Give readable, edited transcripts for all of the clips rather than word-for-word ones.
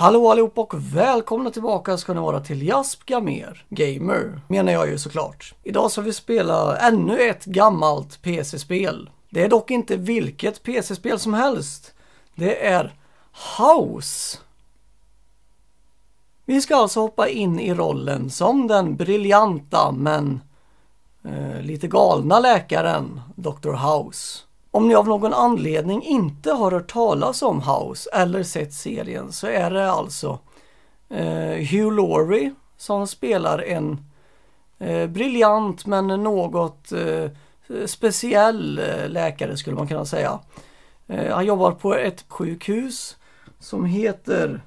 Hallå allihop och välkomna tillbaka ska ni vara till JASP Gamer, menar jag ju såklart. Idag ska vi spela ännu ett gammalt PC-spel. Det är dock inte vilket PC-spel som helst. Det är House. Vi ska alltså hoppa in i rollen som den briljanta men lite galna läkaren Dr. House. Om ni av någon anledning inte har hört talas om House eller sett serien så är det alltså Hugh Laurie som spelar en briljant men något speciell läkare skulle man kunna säga. Han jobbar på ett sjukhus som heter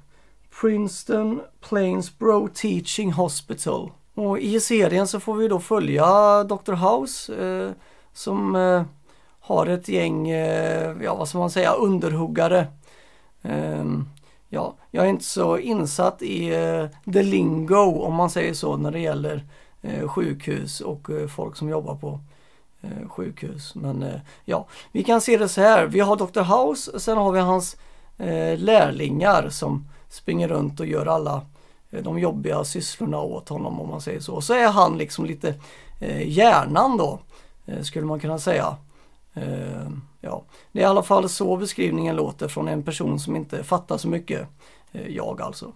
Princeton Plainsboro Teaching Hospital. Och i serien så får vi då följa Dr. House som har ett gäng, vad ska man säga, underhuggare. Jag är inte så insatt i the lingo om man säger så när det gäller sjukhus och folk som jobbar på sjukhus. Men vi kan se det så här. Vi har Dr. House, sen har vi hans lärlingar som springer runt och gör alla de jobbiga sysslorna åt honom om man säger så. Och så är han liksom lite hjärnan då, skulle man kunna säga. Det är i alla fall så beskrivningen låter från en person som inte fattar så mycket. Jag alltså.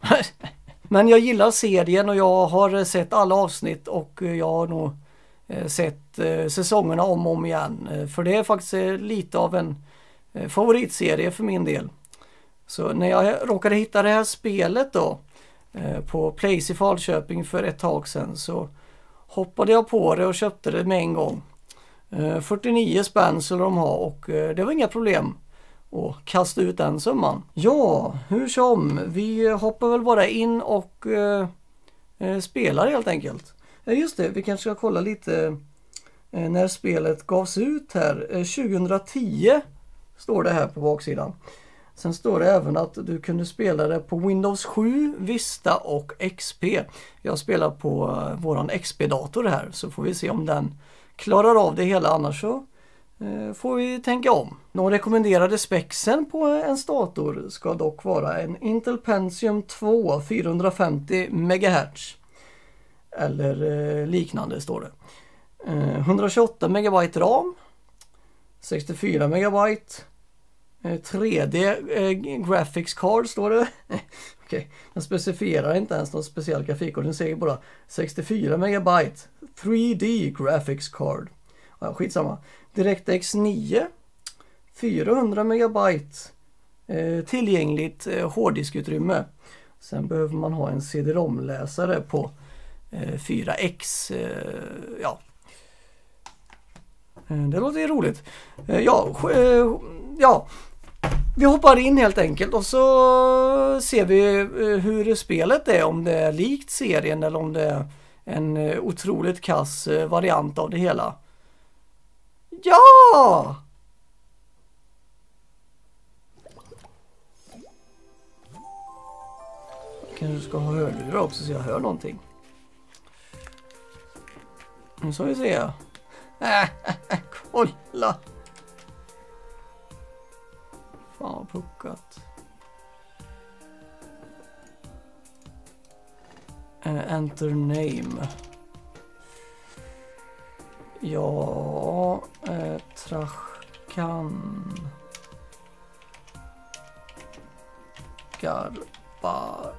Men jag gillar serien och jag har sett alla avsnitt och jag har nog sett säsongerna om och om igen. För det är faktiskt lite av en favoritserie för min del. Så när jag råkade hitta det här spelet då på Place i Falköping för ett tag sedan så hoppade jag på det och köpte det med en gång. 49 spänn skulle de ha och det var inga problem att kasta ut den summan. Ja, hur som, vi hoppar väl bara in och spelar helt enkelt. Just det, vi kanske ska kolla lite när spelet gavs ut här. 2010 står det här på baksidan. Sen står det även att du kunde spela det på Windows 7, Vista och XP. Jag spelar på våran XP-dator här så får vi se om den klarar av det hela, annars så får vi tänka om. De rekommenderade spexen på en dator ska dock vara en Intel Pentium 2 450 MHz eller liknande står det. 128 MB RAM, 64 MB 3D graphics card står det. Okej, den specificerar inte ens någon speciell grafikkort, den säger bara 64 MB 3D graphics card. Ja, skitsamma. DirectX 9 400 MB tillgängligt hårddiskutrymme. Sen behöver man ha en CD-ROM-läsare på 4X. Det låter ju roligt. Vi hoppar in helt enkelt och så ser vi hur spelet är, om det är likt serien eller om det är en otroligt kass variant av det hela. Ja! Jag kanske ska ha hörlurar också så jag hör någonting. Nu ska vi se. Kolla! Fan, puckat. Enter name. Ja, Trachkan Garbar.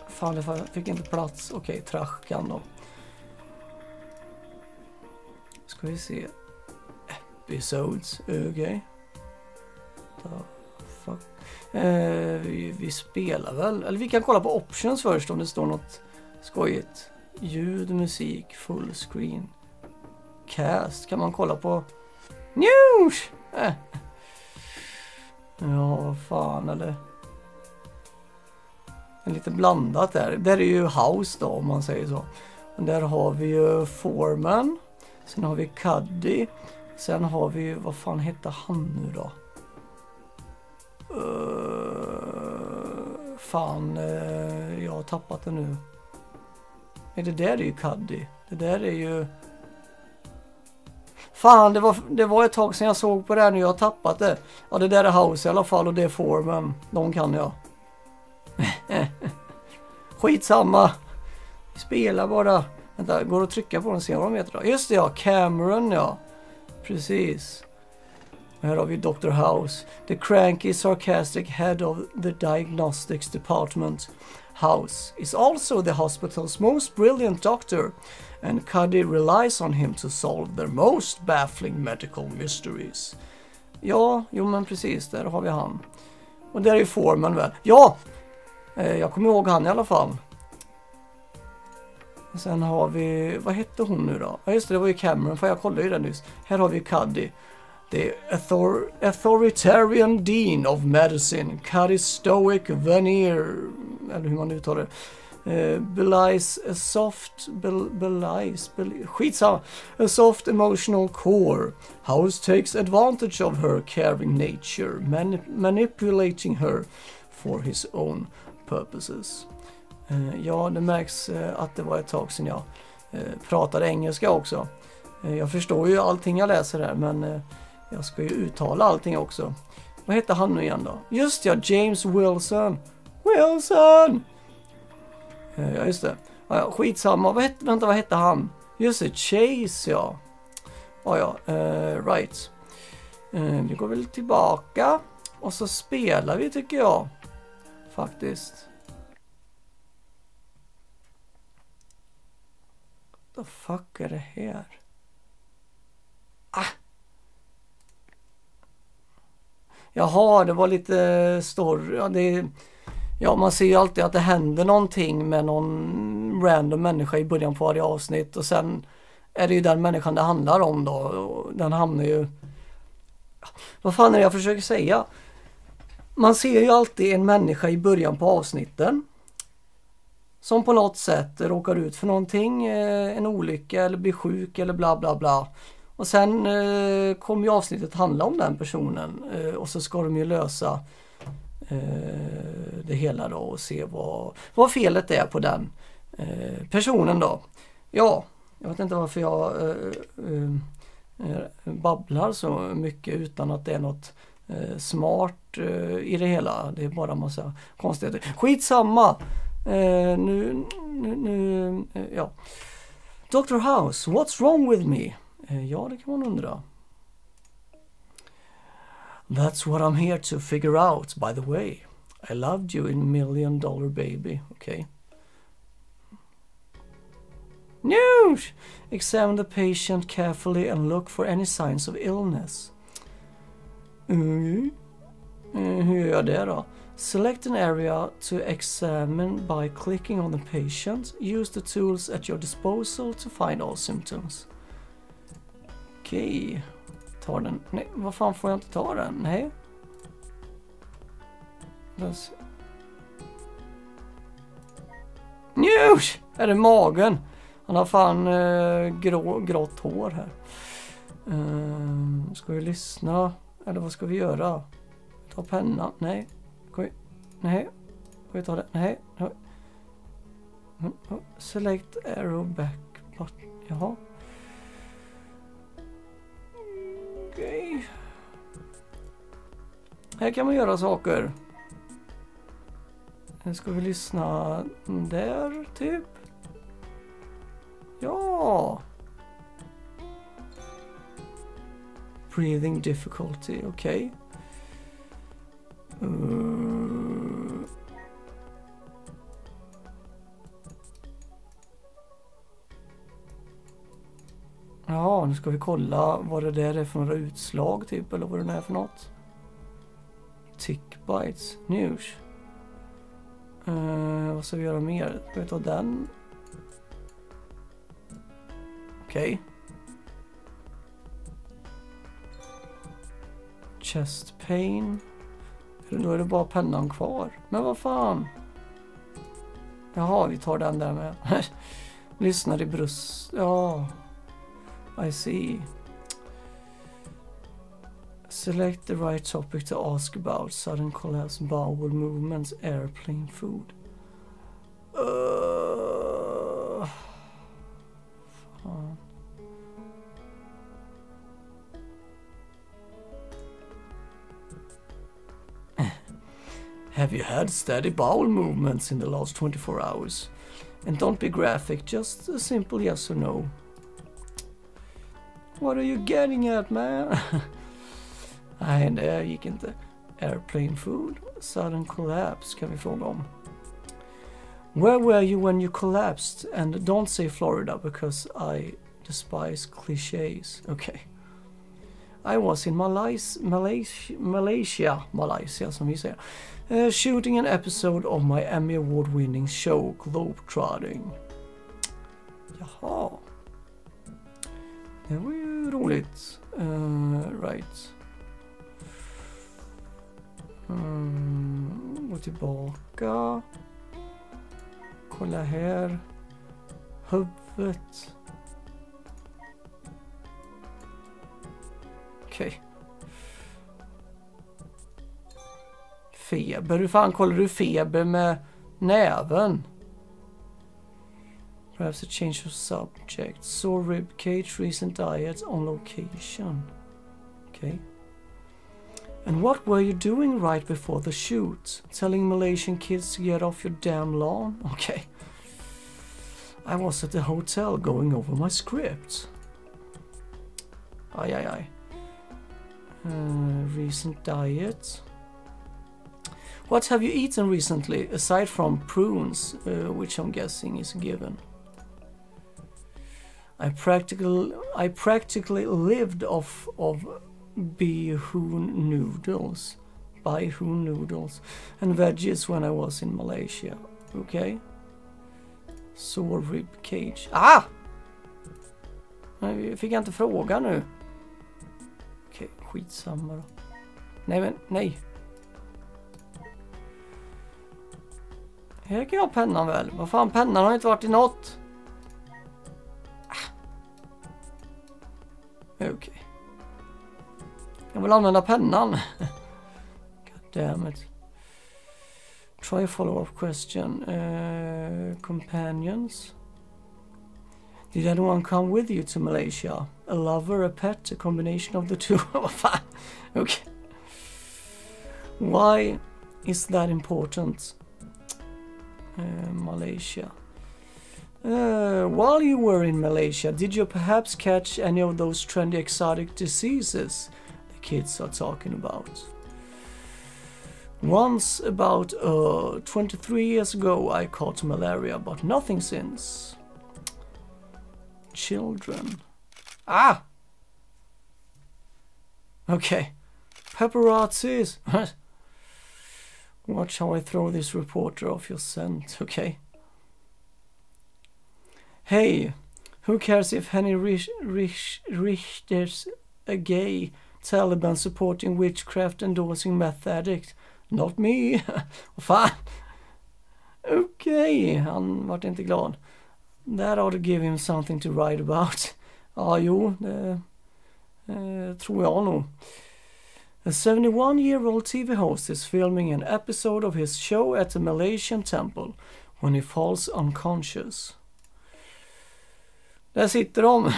Fan, jag fick inte plats. Okej, Trachkan då. Ska vi se. Episodes, okej. Vi spelar väl, eller vi kan kolla på options först om det står något skojigt. Ljud, musik, full screen, cast, kan man kolla på news? Ja, fan, eller en lite blandat där. Där är ju House då, om man säger så. Men där har vi ju Foreman, sen har vi Cuddy, sen har vi, vad fan heter han nu då? Jag har tappat det nu. Nej, det där är ju Cuddy. Det där är ju... Fan, det var ett tag sedan jag såg på det här nu. Jag har tappat det. Ja, det där är House i alla fall och det är Foreman. De kan jag. Skitsamma. Vi spelar bara. Vänta, går att trycka på den och se vad de heter då. Just det, ja, Cameron, ja. Precis. Här har vi Dr. House. The cranky, sarcastic head of the diagnostics department. House is also the hospital's most brilliant doctor, and Cuddy relies on him to solve their most baffling medical mysteries. Ja, jo men precis, där har vi han. Och där är Foreman väl. Ja! Jag kommer ihåg han i alla fall. Och sen har vi, vad hette hon nu då? Ja just det var ju Cameron, för jag kollade ju den nyss. Här har vi Cuddy. The authoritarian dean of medicine, Cuddy stoic veneer, eller hur man uttalar det. Belies a soft, skitsamma. A soft emotional core. House takes advantage of her caring nature, manipulating her for his own purposes. Ja, det märks att det var ett tag sedan jag pratade engelska också. Jag förstår ju allting jag läser här, men jag ska ju uttala allting också. Vad heter han nu igen då? Just ja, James Wilson. Wilson! Ja, just det. Ja, skitsamma. Vad hette han? Just det, Chase, ja. Ja, right. Vi går väl tillbaka. Och så spelar vi, tycker jag. Faktiskt. What the fuck är det här? Jaha, det var lite story. Ja, man ser ju alltid att det händer någonting med någon random människa i början på varje avsnitt. Och sen är det ju den människan det handlar om då. Och den hamnar ju... Vad fan är det jag försöker säga? Man ser ju alltid en människa i början på avsnitten. Som på något sätt råkar ut för någonting. En olycka eller blir sjuk eller bla bla bla. Och sen kommer ju avsnittet handla om den personen. Och så ska de ju lösa det hela då och se vad felet är på den personen då. Ja, jag vet inte varför jag babblar så mycket utan att det är något smart i det hela. Det är bara en massa konstigheter. Skitsamma! Ja. Dr. House, what's wrong with me? Ja, det kan man undra. That's what I'm here to figure out, by the way. I loved you in $1 Million Baby. Okay. No! Examine the patient carefully and look for any signs of illness. Hur gör jag det då? Select an area to examine by clicking on the patient. Use the tools at your disposal to find all symptoms. Okej. Ta den. Nej, vad fan får jag inte ta den? Nej. Njush! Är det magen? Han har fan grått hår här. Ska vi lyssna? Eller vad ska vi göra? Ta pennan? Nej. Nej. Ska vi ta det? Nej. Select arrow back button. Jaha. Okej. Här kan man göra saker. Nu ska vi lyssna där typ. Ja. Breathing difficulty, okej. Ja, nu ska vi kolla vad det där är för några utslag typ, eller vad det är för något. Tick bites, news. Vad ska vi göra mer? Ska vi ta den? Okej. Chest pain. Då är det bara pennan kvar. Men vad fan? Jaha, vi tar den där med. Lyssnar i bröst. Ja. I see. Select the right topic to ask about. Sudden collapse, bowel movements, airplane food. Fan. Have you had steady bowel movements in the last 24 hours? And don't be graphic, just a simple yes or no. What are you getting at, man? Nej, det gick inte. Airplane food, sudden collapse kan vi fråga om. Where were you when you collapsed? And don't say Florida because I despise clichés. Okay. I was in Malaysia som vi säger. Shooting an episode of my Emmy Award-winning show Globetrotting. Jaha. Det var ju roligt. Right. Gå tillbaka. Kolla här. Huvudet. Okej. Feber. Hur fan kollar du feber med näven? Perhaps a change of subject. Sore rib cage, recent diet on location. Okay. And what were you doing right before the shoot? Telling Malaysian kids to get off your damn lawn? Okay. I was at the hotel going over my script. Aj. Recent diet. What have you eaten recently, aside from prunes, which I'm guessing is a given? I practically lived off of bihun noodles and veggies when I was in Malaysia. Okay. Sore rib cage. Ah! Nej, fick jag inte fråga nu. Okej, skitsamma då. Nej. Här kan jag ha pennan väl. Vad fan, pennan har inte varit i något. Okej. Jag vill använda pennan. God damn it. Try a follow-up question. Companions. Did anyone come with you to Malaysia? A lover, a pet, a combination of the two? Vad fan? Okay. Why is that important? Malaysia. While you were in Malaysia, did you perhaps catch any of those trendy exotic diseases the kids are talking about? Once, about 23 years ago, I caught malaria, but nothing since. Children. Ah! Okay. Paparazzis. Watch how I throw this reporter off your scent, okay? Hey, who cares if Henry Richter's a gay, Taliban supporting witchcraft endorsing meth addict? Not me. Vad fan? Okej, han vart inte glad. That ought to give him something to write about. Ja, jo, det tror jag nog. A 71-year-old TV host is filming an episode of his show at a Malaysian temple when he falls unconscious. Där sitter de.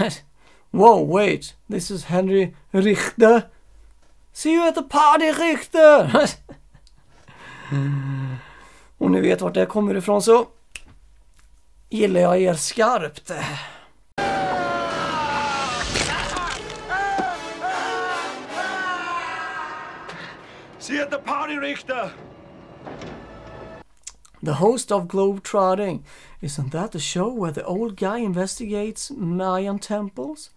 Wow, wait. This is Henry Richter. See you at the party, Richter! Och ni vet vart det kommer ifrån, så gillar jag er skarpt. See you at the party, Richter! The host of Globetrotting. Isn't that the show where the old guy investigates Mayan temples?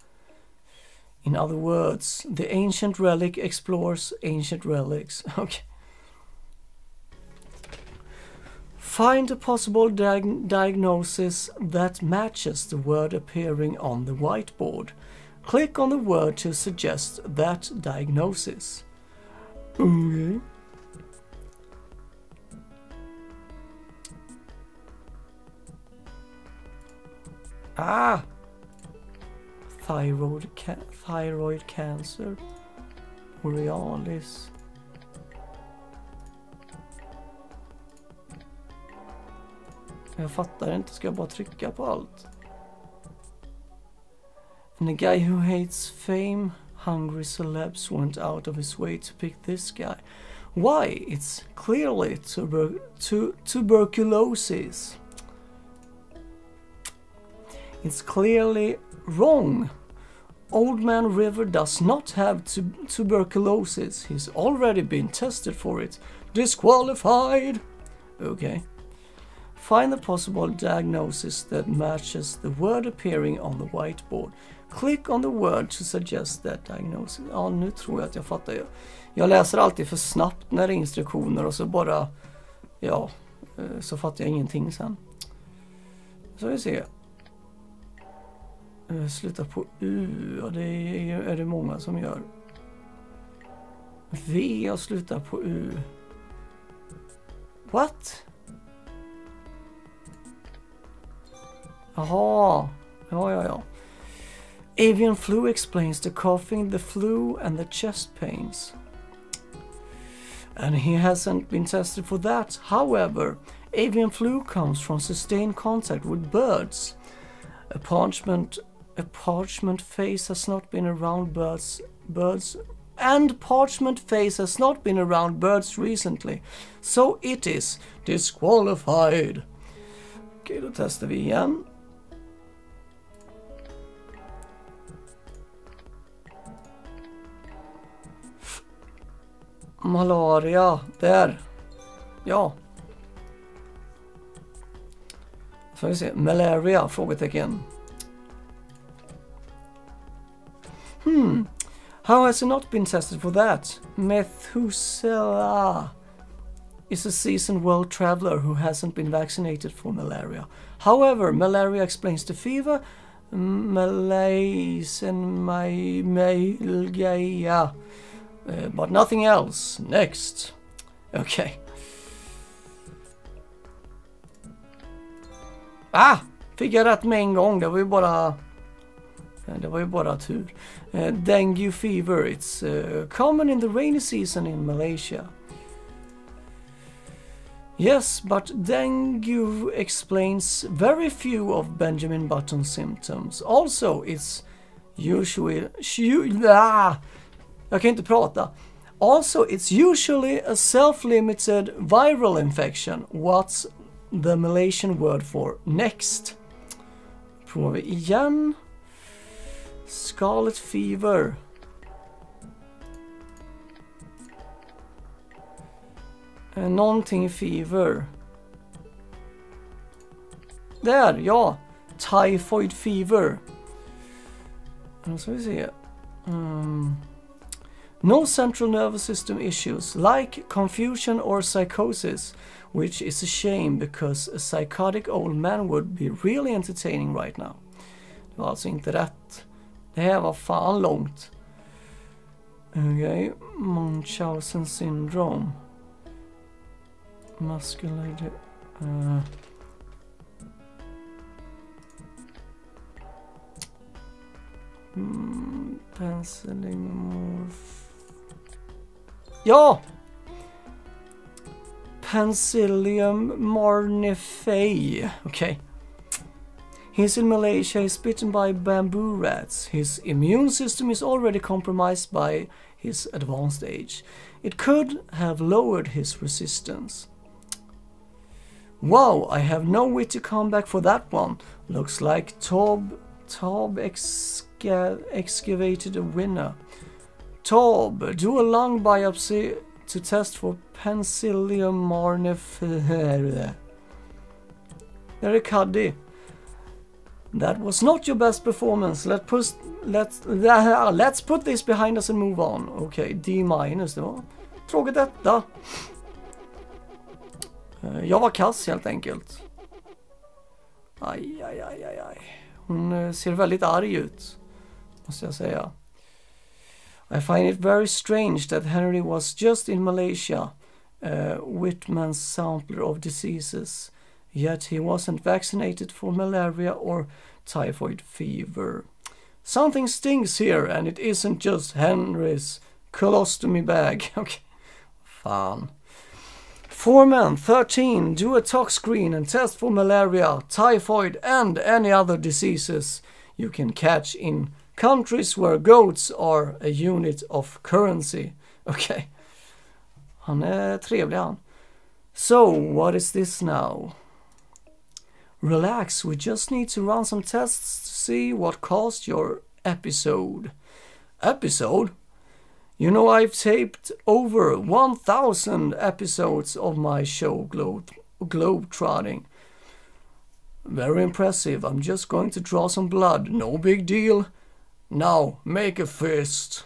In other words, the ancient relic explores ancient relics. Okay. Find a possible diagnosis that matches the word appearing on the whiteboard. Click on the word to suggest that diagnosis. Okay. Ah! Thyroid cancer. Borealis. Jag fattar inte, ska jag bara trycka på allt? And a guy who hates fame, hungry celebs went out of his way to pick this guy. Why? It's clearly tuberculosis. It's clearly wrong. Old Man River does not have tuberculosis. He's already been tested for it. Disqualified. Okay. Find the possible diagnosis that matches the word appearing on the whiteboard. Click on the word to suggest that diagnosis. Ja, nu tror jag att jag fattar ju. Jag läser alltid för snabbt när det är instruktioner och så bara, ja, så fattar jag ingenting sen. Så vi ser. Sluta på U, och det är det många som gör. V och sluta på U. What? Jaha, ja. Avian flu explains the coughing, the flu and the chest pains. And he hasn't been tested for that. However, avian flu comes from sustained contact with birds. A parchment face has not been around birds and parchment face has not been around birds recently. So it is disqualified. Okej, då testar vi igen. Malaria, där. Ja. Så vi ser, malaria, frågetecken. How has he not been tested for that? Methuselah is a seasoned world traveler who hasn't been vaccinated for malaria. However, malaria explains the fever, malaise and myalgia. But nothing else. Next. Okay. Fick jag rätt med en gång. Det var ju bara tur. Dengue fever. It's common in the rainy season in Malaysia. Yes, but dengue explains very few of Benjamin Button's symptoms. Also, it's usually... Jag kan inte prata. Also, it's usually a self-limited viral infection. What's the Malaysian word for next? Provar vi igen. Scarlet fever. Någonting fever. Där, ja. Typhoid fever. Nu ska vi se. No central nervous system issues like confusion or psychosis, which is a shame because a psychotic old man would be really entertaining right now. Det var alltså inte rätt. Det här var fan långt. Okej, Munchausen syndrome. Muscular... Penicillin... Ja! Penicillium marnifae. Okay. He's in Malaysia. He's bitten by bamboo rats. His immune system is already compromised by his advanced age. It could have lowered his resistance. Wow, I have no way to come back for that one. Looks like Tob excavated a winner. Tob, do a lung biopsy to test for Penicillium marnifae. There är Cuddy. That was not your best performance. Let's put this behind us and move on. Okay, D-, det var tråkigt detta. Jag var kass helt enkelt. Aj. Hon ser väldigt arg ut, måste jag säga. I find it very strange that Henry was just in Malaysia, Whitman's sampler of diseases, yet he wasn't vaccinated for malaria or typhoid fever. Something stings here, and it isn't just Henry's colostomy bag. Okay. Fan. Foreman 13, do a tox screen and test for malaria, typhoid and any other diseases you can catch in countries where goats are a unit of currency. Okay. Han är trevlig han. So, what is this now? Relax, we just need to run some tests to see what caused your episode. Episode? You know, I've taped over 1,000 episodes of my show Globetrotting. Very impressive. I'm just going to draw some blood. No big deal. Now, make a fist.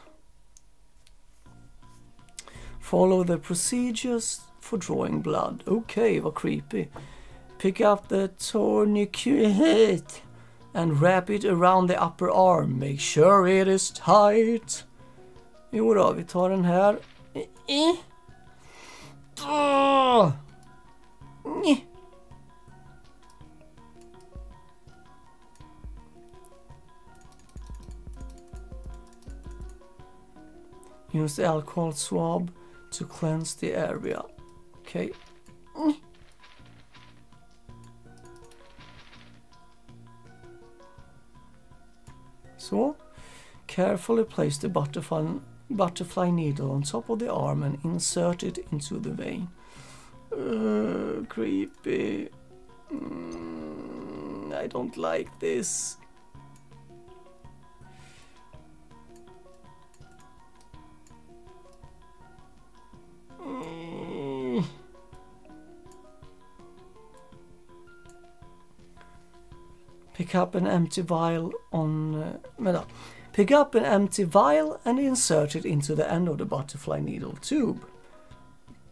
Follow the procedures for drawing blood. Okay, vad creepy. Pick up the tourniquet and wrap it around the upper arm. Make sure it is tight. Jo då, vi tar den här. Use the alcohol swab to cleanse the area. Okay. So, carefully place the butterfly needle on top of the arm and insert it into the vein. Creepy. I don't like this. Pick up an empty vial Pick up an empty vial and insert it into the end of the butterfly needle tube.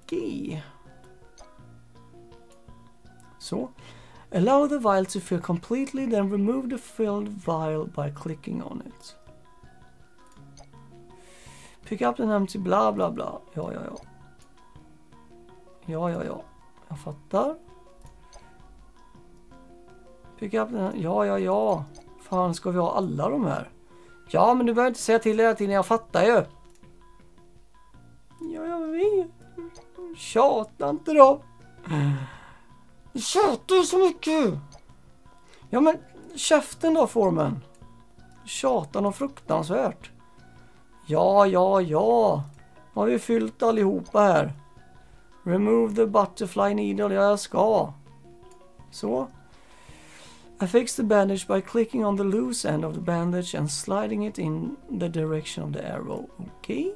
Okay. So, allow the vial to fill completely, then remove the filled vial by clicking on it. Pick up an empty bla bla bla. Ja. Jag fattar. Pick up den. Ja. Fan, ska vi ha alla de här? Ja, men du behöver inte säga till hela tiden. Jag fattar ju. Ja, jag vet. Tjata inte då. Tjata så mycket. Ja, men käften då, Formen. Tjata något fruktansvärt. Ja. Har vi fyllt allihopa här. Remove the butterfly needle. Ja, jag ska. Så. I fix the bandage by clicking on the loose end of the bandage and sliding it in the direction of the arrow. Okay.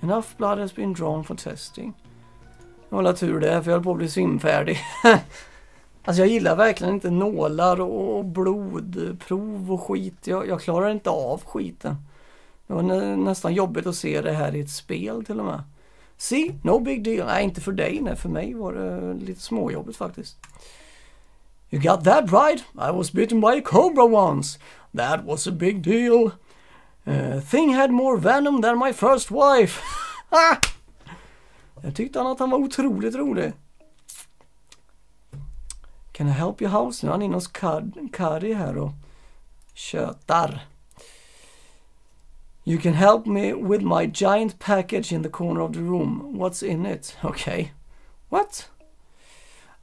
Enough blood has been drawn for testing. Jag håller tur det, för jag höll på att bli svimfärdig. Alltså jag gillar verkligen inte nålar och blodprov och skit. Jag klarar inte av skiten. Det var nästan jobbigt att se det här i ett spel till och med. See, no big deal. Nej, inte för dig. Nej, för mig var det lite småjobbigt faktiskt. You got that right. I was bitten by a cobra once. That was a big deal. Thing had more venom than my first wife. Jag tyckte att han var otroligt rolig. Can I help you house? Nu är han inne hos Kari här och tjötar. You can help me with my giant package in the corner of the room. What's in it? Okay. What?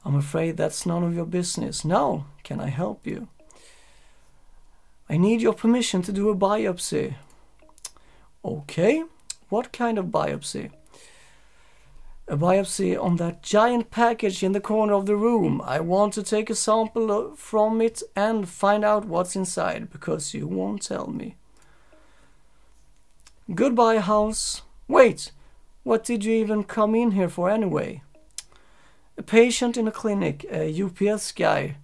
I'm afraid that's none of your business. No. Can I help you? I need your permission to do a biopsy. Okay. What kind of biopsy? A biopsy on that giant package in the corner of the room. I want to take a sample from it and find out what's inside, because you won't tell me. Goodbye, house. Wait, what did you even come in here for anyway? A patient in a clinic, a UPS guy,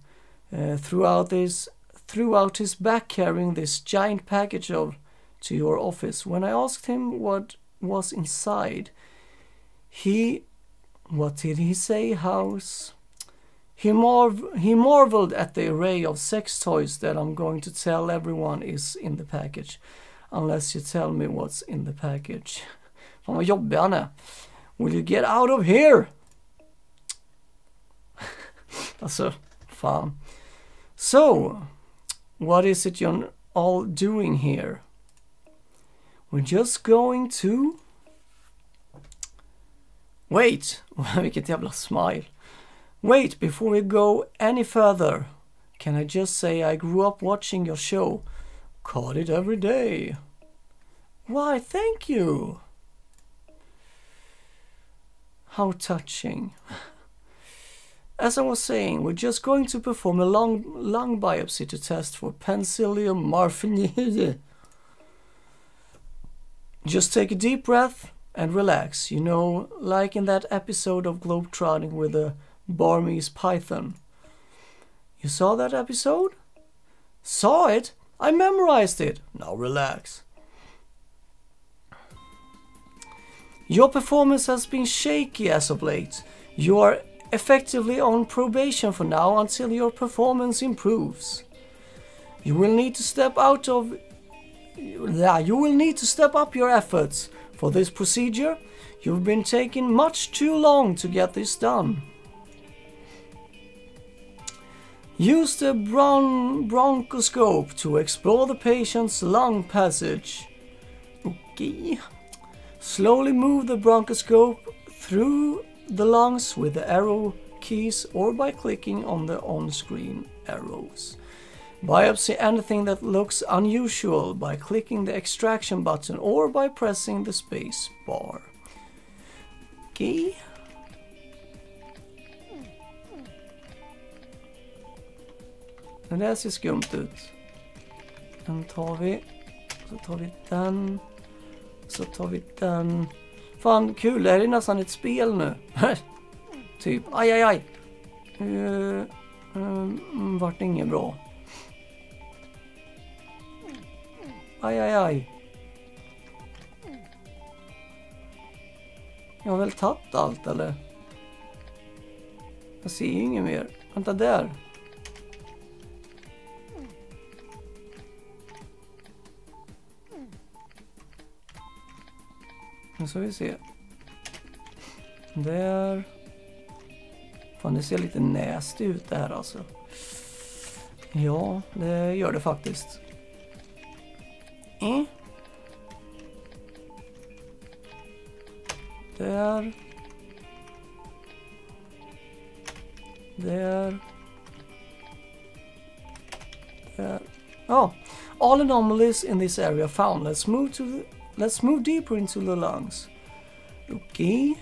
throughout his back carrying this giant package to your office. When I asked him what was inside, what did he say, house? He marveled at the array of sex toys that I'm going to tell everyone is in the package. Unless you tell me what's in the package. Fan vad jobbig han är. Will you get out of here? Alltså, fan. So, what is it you're all doing here? We're just going to... Wait, vilket jävla smile. Wait, before we go any further, can I just say I grew up watching your show. Caught it every day. Why, thank you. How touching. As I was saying, we're just going to perform a lung biopsy to test for Penicillium morphine. Just take a deep breath and relax, you know, like in that episode of Globetrotting with the Burmese python. You saw that episode? Saw it? I memorized it. Now relax. Your performance has been shaky as of late. You are effectively on probation for now until your performance improves. You will need to step up your efforts for this procedure. You've been taking much too long to get this done. Use the bronchoscope to explore the patient's lung passage. Okay. Slowly move the bronchoscope through the lungs with the arrow keys or by clicking on the on-screen arrows. Biopsy anything that looks unusual by clicking the extraction button or by pressing the space bar. Okay. Den där ser skumt ut. Den tar vi. Så tar vi den. Så tar vi den. Fan, kul. Det här är nästan ett spel nu. Typ. Aj, aj, aj. Vart inget bra. Aj, aj, aj. Jag har väl tagit allt, eller? Jag ser ju inget mer. Vänta, där. Nu ska vi se. Där. Fan, det ser lite nasty ut det här alltså. Ja, det gör det faktiskt. Där. Där. Där. Oh, all anomalies in this area found. Let's move deeper into the lungs. Okay.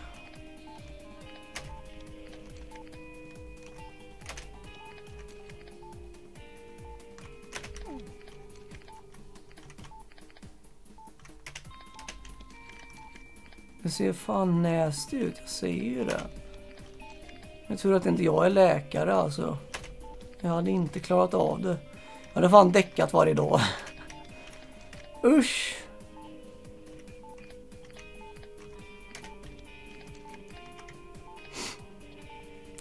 Det ser fan nasty ut, jag säger ju det. Jag tror att inte jag är läkare alltså. Jag hade inte klarat av det. Jag hade fan däckat varje dag. Usch.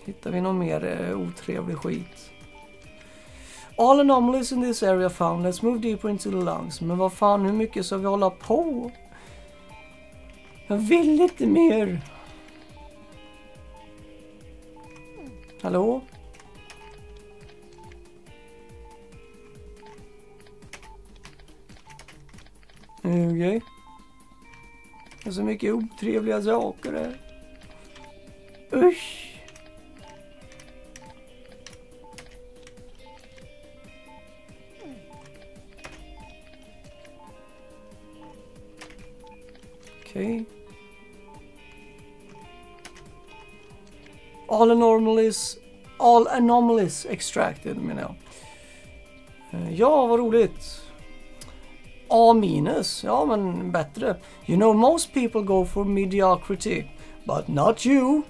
Hittar vi någon mer otrevlig skit? All anomalies in this area found. Let's move deeper into the lungs. Men vad fan, hur mycket ska vi hålla på? Jag vill lite mer. Hallå? Okej. Det är så mycket otrevliga saker där. Usch. Okej. All anomalies extracted, menar jag. Ja, vad roligt. A-, ja men bättre. You know, most people go for mediocrity, but not you.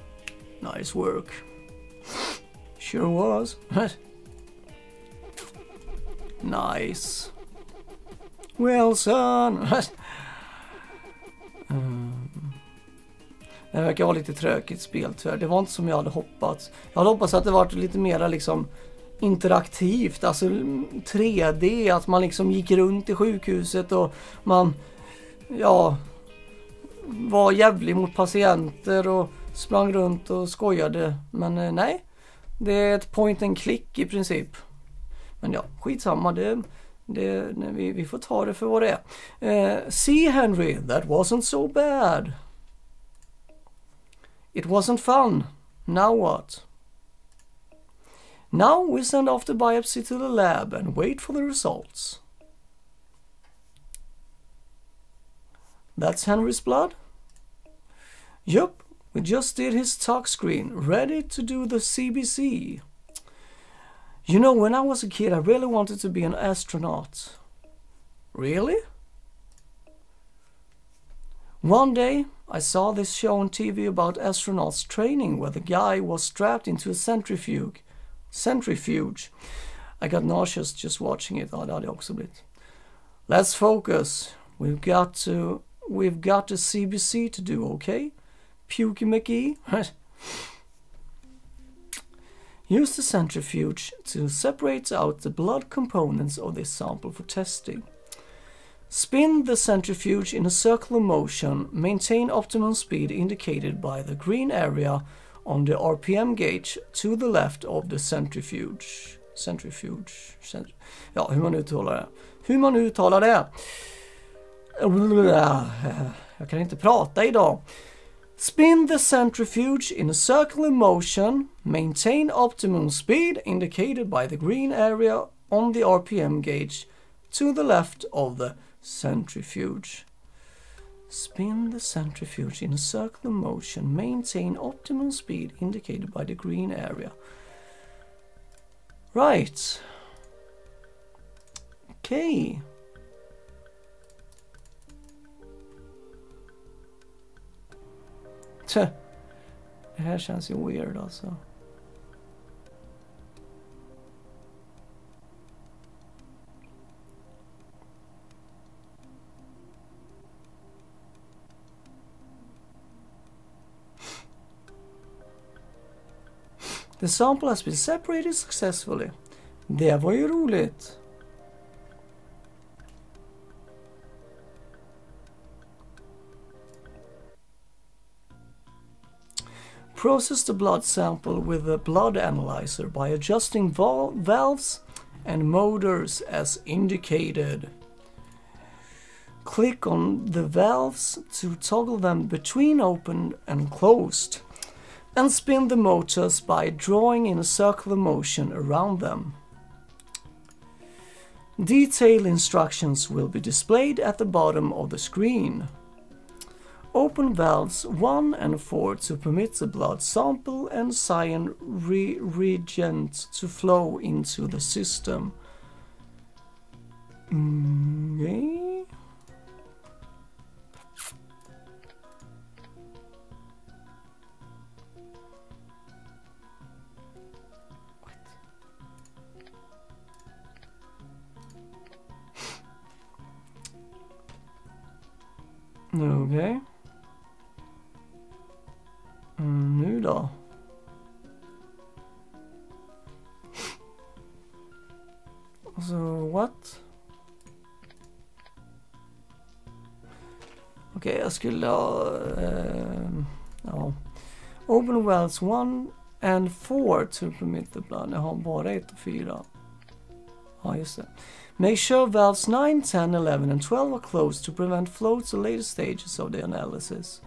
Nice work. Sure was. Nice. Well son. Det verkar vara lite tråkigt spel tyvärr. Det var inte som jag hade hoppats. Jag hade hoppats att det var lite mer liksom interaktivt, alltså 3D, att man liksom gick runt i sjukhuset och man var jävlig mot patienter och sprang runt och skojade. Men nej, det är ett point and click i princip. Men ja, skitsamma, vi får ta det för vad det är. See Henry, that wasn't so bad. It wasn't fun. Now what? Now we send off the biopsy to the lab and wait for the results. That's Henry's blood? Yup, we just did his talk screen, ready to do the CBC. You know, when I was a kid, I really wanted to be an astronaut. Really? One day, I saw this show on TV about astronauts training where the guy was strapped into a centrifuge. I got nauseous just watching it. Ja, det hade jag också blivit. Let's focus. We've got a CBC to do, okay? Pukey McGee. Use the centrifuge to separate out the blood components of this sample for testing. Spin the centrifuge in a circular motion. Maintain optimum speed indicated by the green area on the RPM gauge to the left of the centrifuge. Ja, hur man uttalar det. Jag kan inte prata idag. Spin the centrifuge in a circular motion. Maintain optimum speed indicated by the green area on the RPM gauge to the left of the centrifuge. Spin the centrifuge in a circular motion. Maintain optimum speed indicated by the green area. Right. Okay. Det här känns ju weird alltså. The sample has been separated successfully. Det var ju roligt. Process the blood sample with a blood analyzer by adjusting valves and motors as indicated. Click on the valves to toggle them between open and closed, and spin the motors by drawing in a circular motion around them. Detailed instructions will be displayed at the bottom of the screen. Open valves 1 and 4 to permit the blood sample and cyan reagent to flow into the system. Okay. Okay. Nu då? Alltså, what? Okej, jag skulle ha... ja. Open wells 1 and 4 to permit the blood. Jag har bara 1 och 4. Ja, just det. Make sure valves 9, 10, 11 and 12 are closed to prevent flow to later stages of the analysis.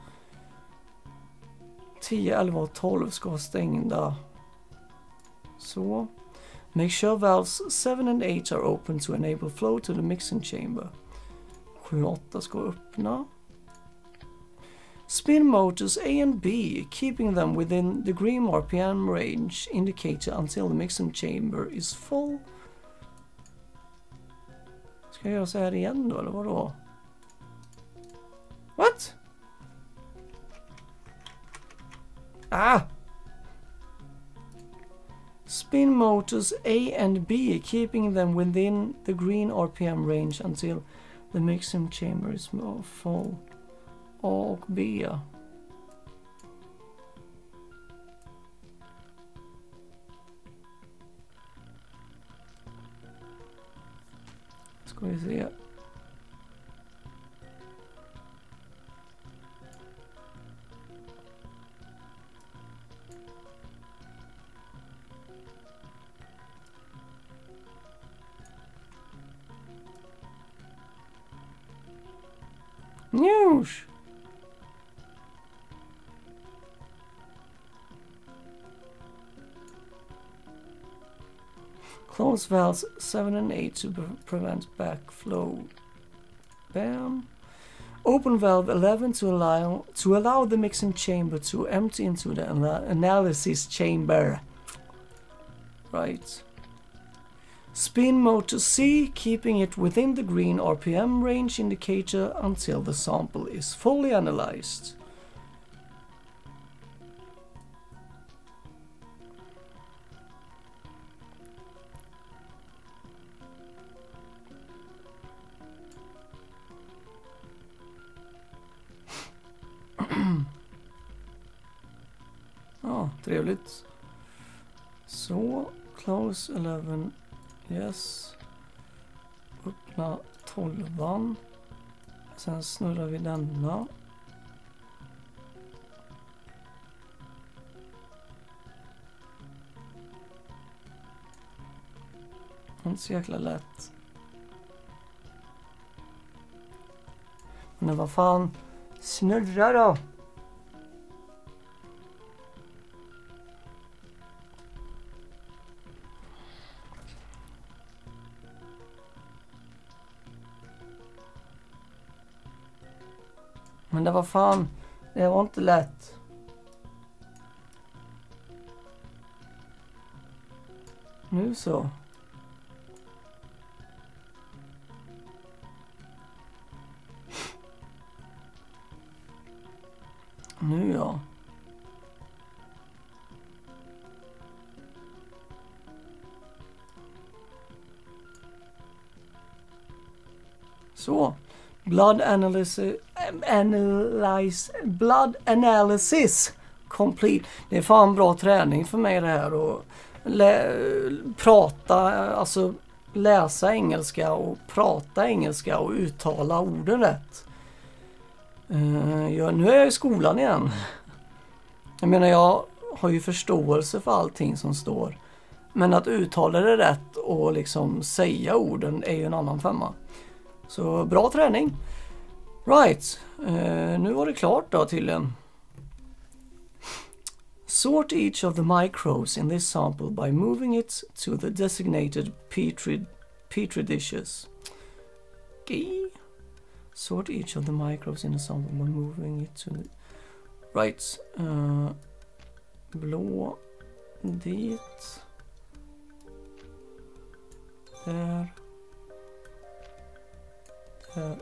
10, 11 och 12 ska vara stängda. Så. Make sure valves 7 and 8 are open to enable flow to the mixing chamber. 7 och 8 ska vara öppna. Spin motors A and B, keeping them within the green RPM range indicator until the mixing chamber is full. Ska jag göra så här igen då, eller vadå? What? Ah! Spin motors A and B, keeping them within the green RPM range until the mixing chamber is full. A och B. Ska vi se. News. Close valves 7 and 8 to prevent backflow. Bam. Open valve 11 to allow the mixing chamber to empty into the analysis chamber. Right. Spin motor C, keeping it within the green RPM range indicator until the sample is fully analyzed. Ja, trevligt. Så, close 11. Yes. Öppna 12. Sen snurrar vi denna. Inte så jäkla lätt. Men vad fan, snurra då. Men det var fan, det var inte lätt. Nu så. Nu ja. Så. Blood analysis complete. Det är fan bra träning för mig det här och prata, alltså läsa engelska och prata engelska och uttala orden rätt. Nu är jag i skolan igen. Jag menar, jag har ju förståelse för allting som står. Men att uttala det rätt och liksom säga orden är ju en annan femma. Så bra träning. Right, nu var det klart då tydligen. Sort each of the microbes in this sample by moving it to the designated petri dishes. Okay. Sort each of the microbes in the sample by moving it to the... Right, blå dit. Där. Där.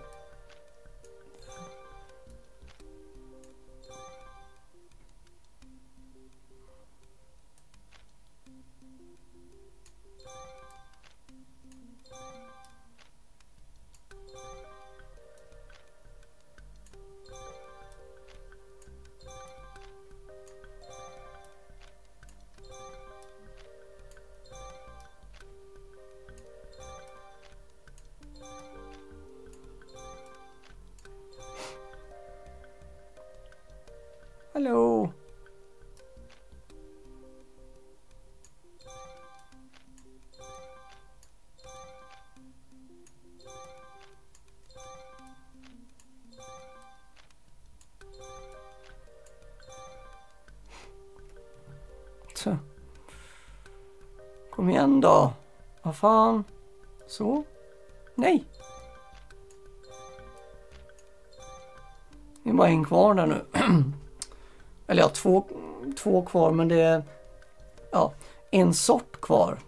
Hallå. Så. Kom igen då. Vad fan. Så. Nej. Det är bara en kvar där nu. Eller ja, två kvar, men det är ja, en sort kvar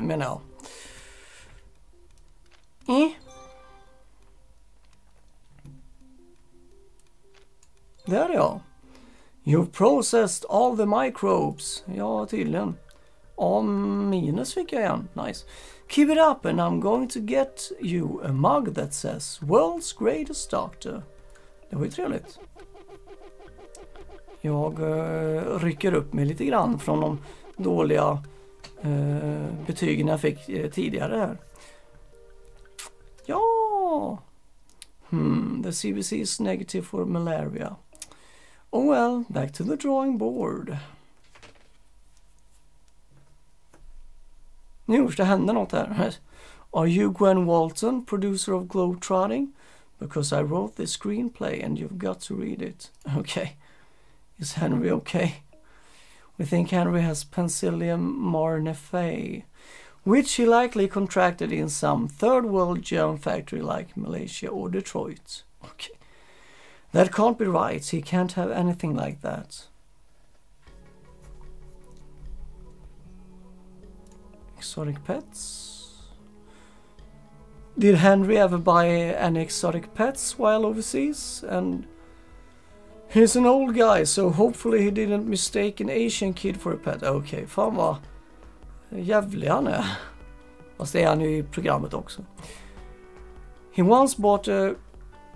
menar jag. Där är jag. You've processed all the microbes. Ja, tydligen. Minus fick jag igen. Nice. Keep it up and I'm going to get you a mug that says World's Greatest Doctor. Det var ju trevligt. Jag rycker upp mig lite grann från de dåliga betygen jag fick tidigare här. Ja! The CBC is negative for malaria. Oh well, back to the drawing board. Nu det händer något här. Are you Gwen Walton, producer of Globetrotting? Because I wrote this screenplay and you've got to read it. Okay. Is Henry okay? We think Henry has Penicillium marnifae, which he likely contracted in some third world germ factory like Malaysia or Detroit. Okay. That can't be right. He can't have anything like that. Exotic pets? Did Henry ever buy any exotic pets while overseas? And he's an old guy, so hopefully he didn't mistake an Asian kid for a pet. Okej, fan vad jävlig han är. Fast det är han ju i programmet också. He once bought a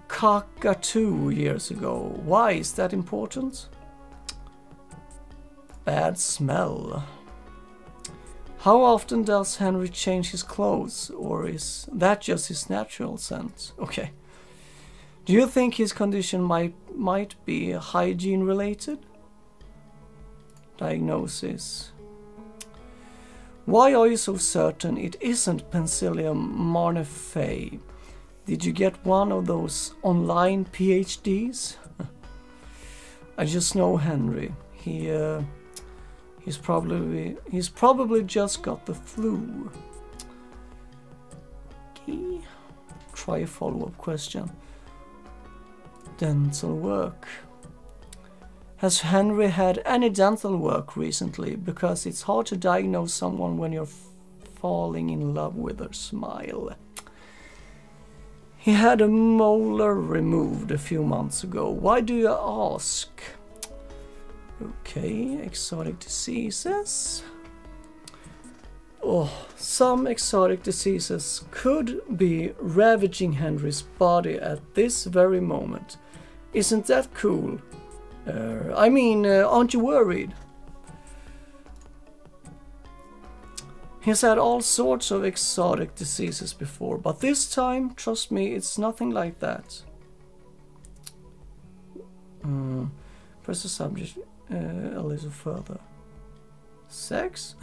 cockatoo years ago. Why is that important? Bad smell. How often does Henry change his clothes, or is that just his natural scent? Okay. Do you think his condition might be hygiene related? Diagnosis. Why are you so certain it isn't Penicillium marnifae? Did you get one of those online PhDs? I just know Henry. He's probably just got the flu. Okay. Try a follow-up question. Dental work. Has Henry had any dental work recently? Because it's hard to diagnose someone when you're falling in love with their smile. He had a molar removed a few months ago. Why do you ask? Okay, exotic diseases. Oh, some exotic diseases could be ravaging Henry's body at this very moment. Isn't that cool? Aren't you worried? He's had all sorts of exotic diseases before, but this time, trust me, it's nothing like that. Press the subject a little further. Sex?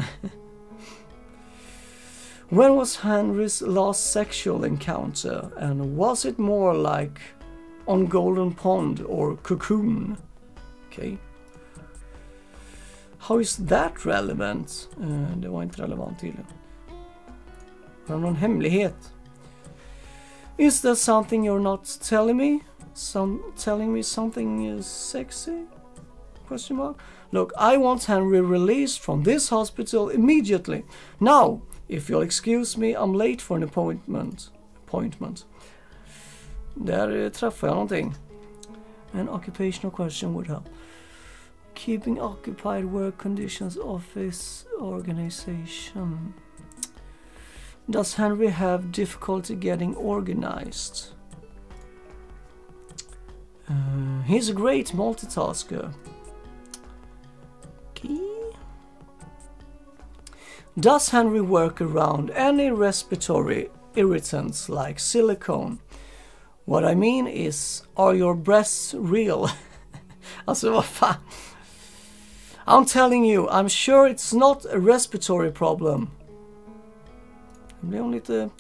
When was Henry's last sexual encounter, and was it more like on Golden Pond or Cocoon? Okay. How is that relevant? Det var inte relevant tydligen. Har någon hemlighet? Is there something you're not telling me? Telling me something sexy? Question mark. Look, I want Henry released from this hospital immediately. Now, if you'll excuse me, I'm late for an appointment. Där träffar jag någonting. An occupational question would help. Keeping occupied work conditions, office organization. Does Henry have difficulty getting organized? He's a great multitasker. Okay. Does Henry work around any respiratory irritants like silicone? What I mean is, are your breasts real? Alltså vad fan? I'm telling you, I'm sure it's not a respiratory problem. Det blir lite,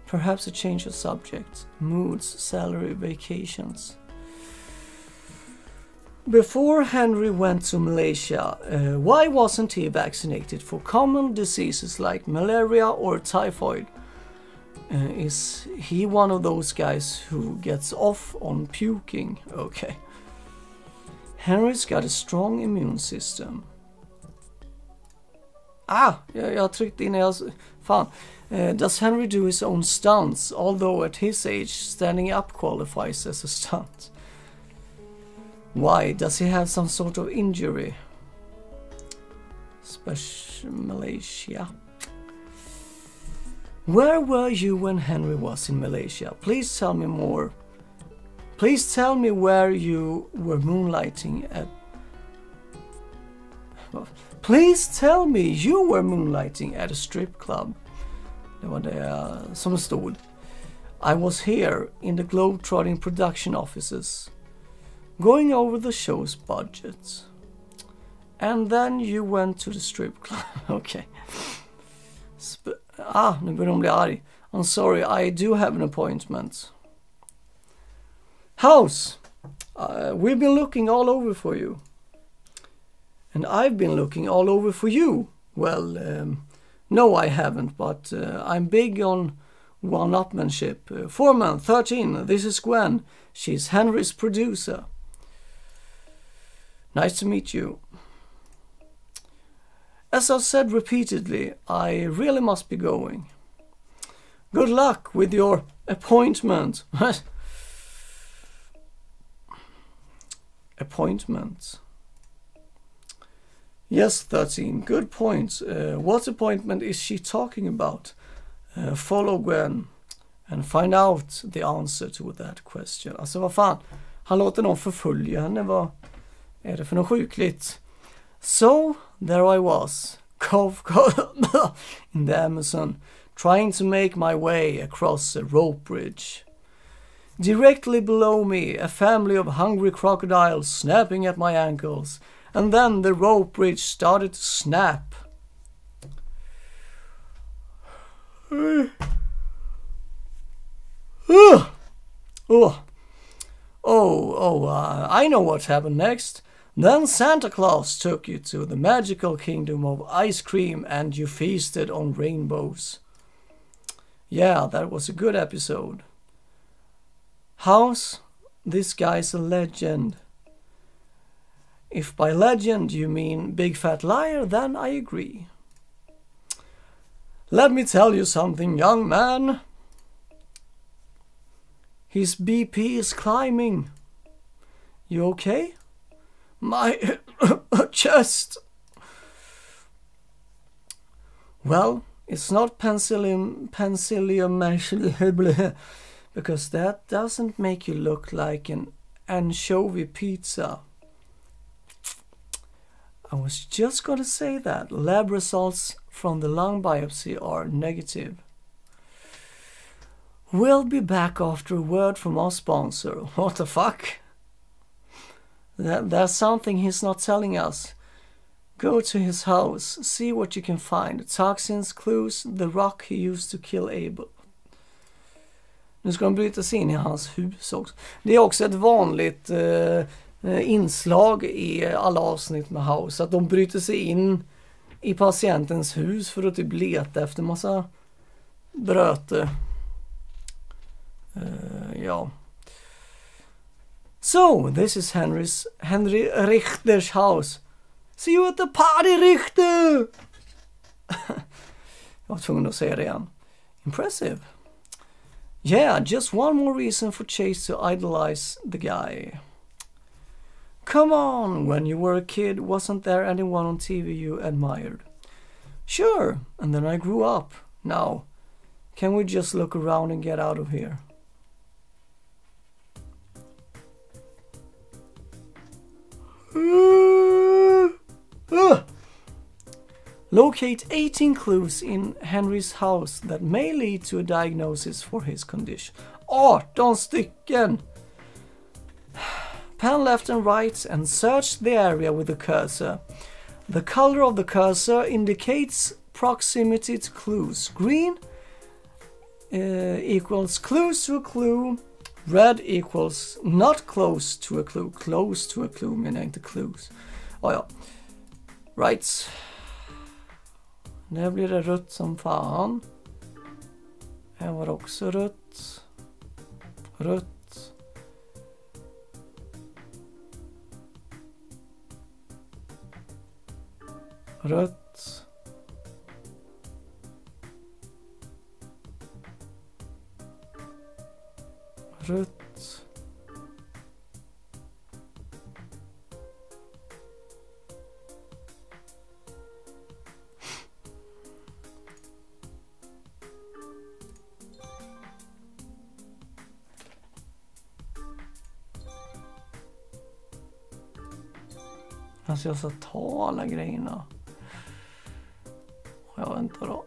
perhaps a change of subject. Moods, salary, vacations. Before Henry went to Malaysia, why wasn't he vaccinated for common diseases like malaria or typhoid? Is he one of those guys who gets off on puking? Okay. Henry's got a strong immune system. Jag tryckte in fan. Does Henry do his own stunts? Although at his age, standing up qualifies as a stunt. Why? Does he have some sort of injury? Special Malaysia. Where were you when Henry was in Malaysia? Please tell me more. Please tell me where you were moonlighting at. Please tell me you were moonlighting at a strip club. Det var det som stod. I was here in the globe-trotting production offices, going over the show's budget. And then you went to the strip club. Okay. Nu börjar de bli arg. I'm sorry, I do have an appointment. House! We've been looking all over for you. And I've been looking all over for you. Well, no I haven't, but I'm big on one-upmanship. Foreman, 13, this is Gwen. She's Henry's producer. Nice to meet you. As I've said repeatedly, I really must be going. Good luck with your appointment. Appointment. Yes, 13. Good point. What appointment is she talking about? Follow Gwen and find out the answer to that question. Alltså vad fan? Han låter någon förfölja henne. Vad är det för något sjukligt? So, there I was. Cough, in the Amazon, trying to make my way across a rope bridge. Directly below me, a family of hungry crocodiles snapping at my ankles. And then the rope bridge started to snap. I know what happened next. Then Santa Claus took you to the magical kingdom of ice cream and you feasted on rainbows. Yeah, that was a good episode. House, this guy's a legend. If by legend you mean big fat liar, then I agree. Let me tell you something, young man. His BP is climbing. You okay? My chest. Well, it's not penicillium because that doesn't make you look like an anchovy pizza. I was just going to say that. Lab results from the lung biopsy are negative. We'll be back after a word from our sponsor. What the fuck? There's something he's not telling us. Go to his house, see what you can find. Toxins, clues, the rock he used to kill Abel. Nu ska de bryta sig in i hans hus också. Det är också ett vanligt inslag i alla avsnitt med House. Att de bryter sig in i patientens hus för att typ leta efter massa bröte. Ja. So, this is Henry Richter's house. See you at the party, Richter! Jag var tvungen att säga det igen. Impressive. Yeah, just one more reason for Chase to idolize the guy. Come on, when you were a kid, wasn't there anyone on TV you admired? Sure, and then I grew up. Now, can we just look around and get out of here? Locate 18 clues in Henry's house that may lead to a diagnosis for his condition. 18 stycken! Pan left and right and search the area with the cursor. The color of the cursor indicates proximity to clues. Green equals close to a clue. Red equals not close to a clue. Close to a clue menar inte clues. Oh ja. Right. Nu blir det rött som fan. Här var det också rött. Rött. Rött. Rött. Alltså jag ska ta alla grejerna. Jag väntar då.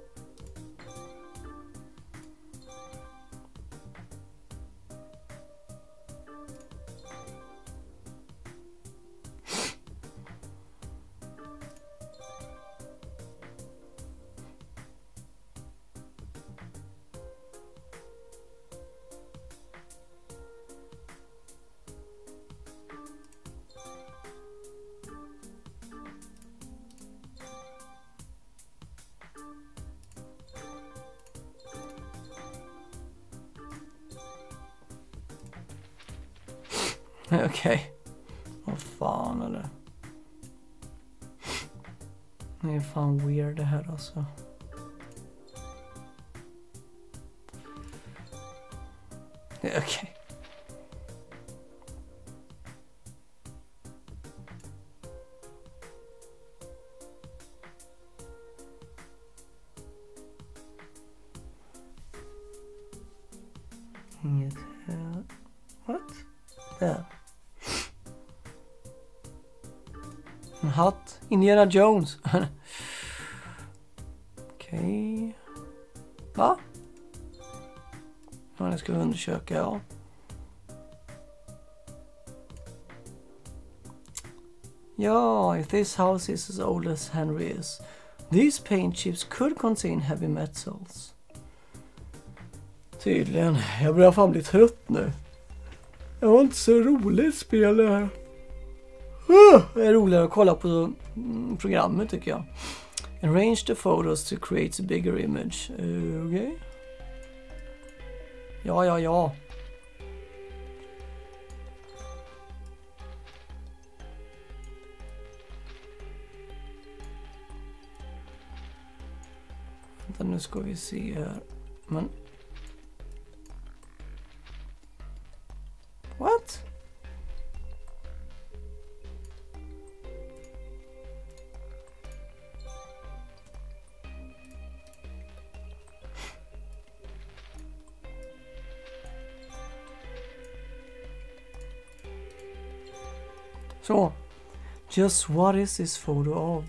Okej. Vad fan är det? Det är fan weird det här alltså. Okej. Inget här. What? Där. En hatt. Indiana Jones. Okej. Va? Ja, det ska vi undersöka, ja. Ja, if this house is as old as Henry is, these paint chips could contain heavy metals. Tydligen. Jag börjar fan bli trött nu. Det var inte så roligt spel det här. Det är roligare att kolla på programmet tycker jag. Arrange the photos to create a bigger image. Okej. Ja. Vänta, nu ska vi se här. Men... What? So, just what is this photo of?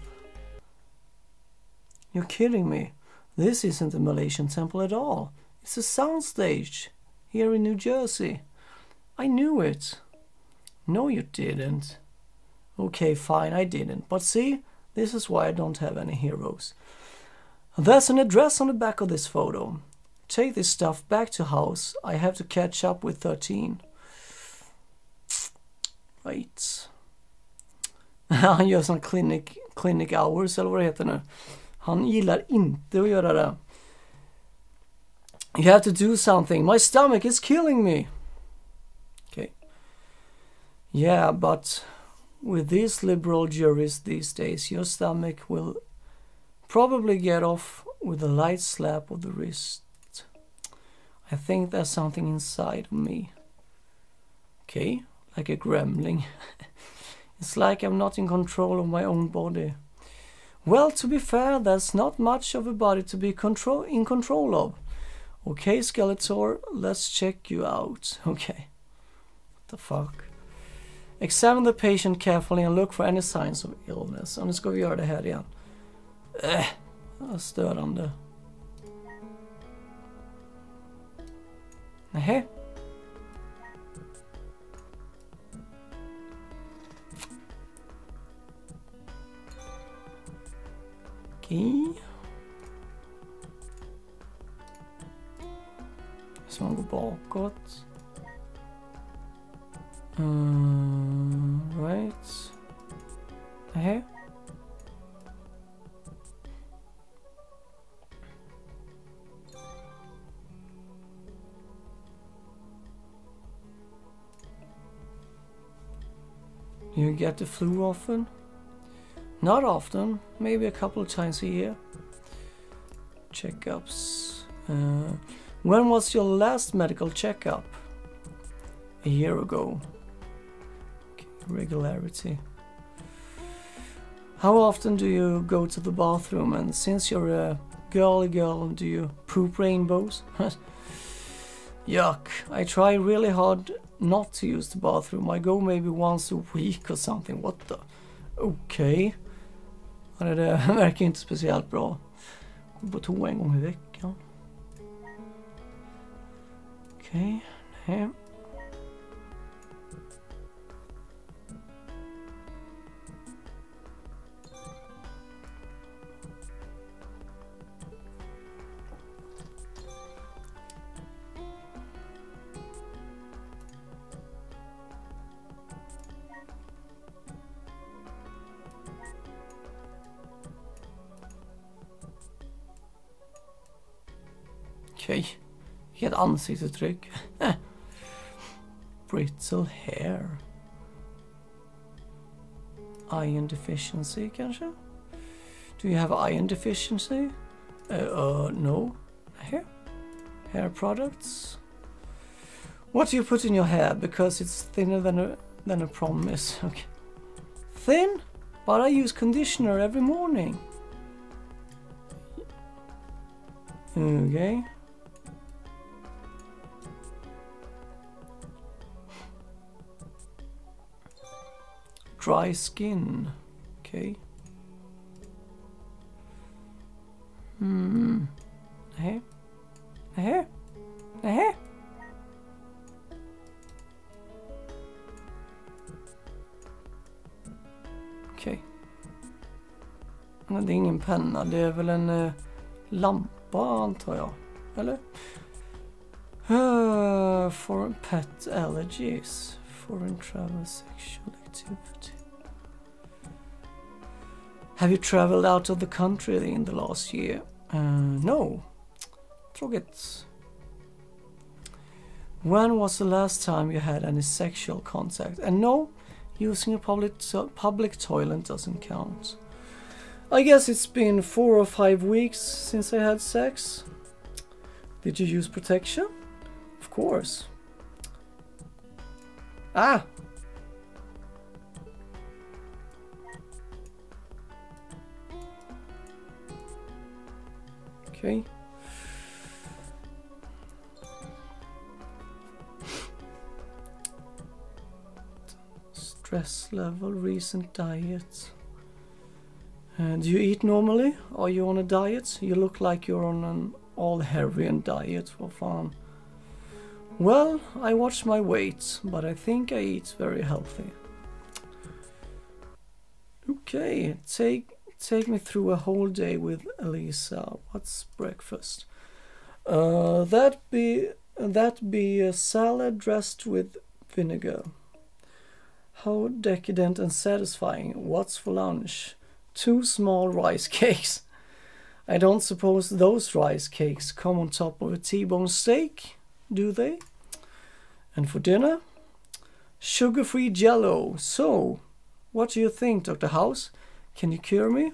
You're kidding me. This isn't a Malaysian temple at all. It's a soundstage here in New Jersey. I knew it. No, you didn't. Okay, fine, I didn't. But see, this is why I don't have any heroes. There's an address on the back of this photo. Take this stuff back to house. I have to catch up with 13. Right. Han gör sån clinic hours eller vad det heter nu. Han gillar inte att göra det. You have to do something. My stomach is killing me. Okay. Yeah, but with these liberal juries these days, your stomach will probably get off with a light slap of the wrist. I think there's something inside of me. Okay, like a gremlin. It's like I'm not in control of my own body. Well, to be fair, there's not much of a body to be in control of. Okay, Skeletor, let's check you out. Okay. What the fuck? Examine the patient carefully and look for any signs of illness. Och nu ska vi göra det här igen. Störande. Nähä. Okej. Så man går bakåt. Right. Nähä. You get the flu often? Not often, maybe a couple of times a year. Checkups. When was your last medical checkup? A year ago. Okay, regularity. How often do you go to the bathroom? And since you're a girly girl, do you poop rainbows? Yuck. I try really hard not to use the bathroom. I go maybe once a week or something. What the? Okay. Det verkar inte speciellt bra. Gå på toa en gång i veckan. Okej. Nej. Okej. Vilket ansiktsuttryck. Brittle hair. Iron deficiency kanske? Do you have iron deficiency? No. Hair products. What do you put in your hair? Because it's thinner than a promise. Okay. Thin? But I use conditioner every morning. Okay. Dry skin. Okay. Nej. Okej. Men det är ingen penna, det är väl en lampa antar jag. Eller? Foreign pet allergies. Foreign travel sexual activity. Have you traveled out of the country in the last year? No. Tråkigt. When was the last time you had any sexual contact? And no, using a public toilet doesn't count. I guess it's been 4 or 5 weeks since I had sex. Did you use protection? Of course. Ah! Okay. Stress level, recent diet. Do you eat normally? Are you on a diet? You look like you're on an all-Herian diet. Vad fan. Well, I watch my weight, but I think I eat very healthy. Okay, take me through a whole day with Elisa. What's breakfast? That be a salad dressed with vinegar. How decadent and satisfying. What's for lunch? 2 small rice cakes. I don't suppose those rice cakes come on top of a T-bone steak, do they? And for dinner? Sugar-free jello. So, what do you think, Dr. House? Can you cure me?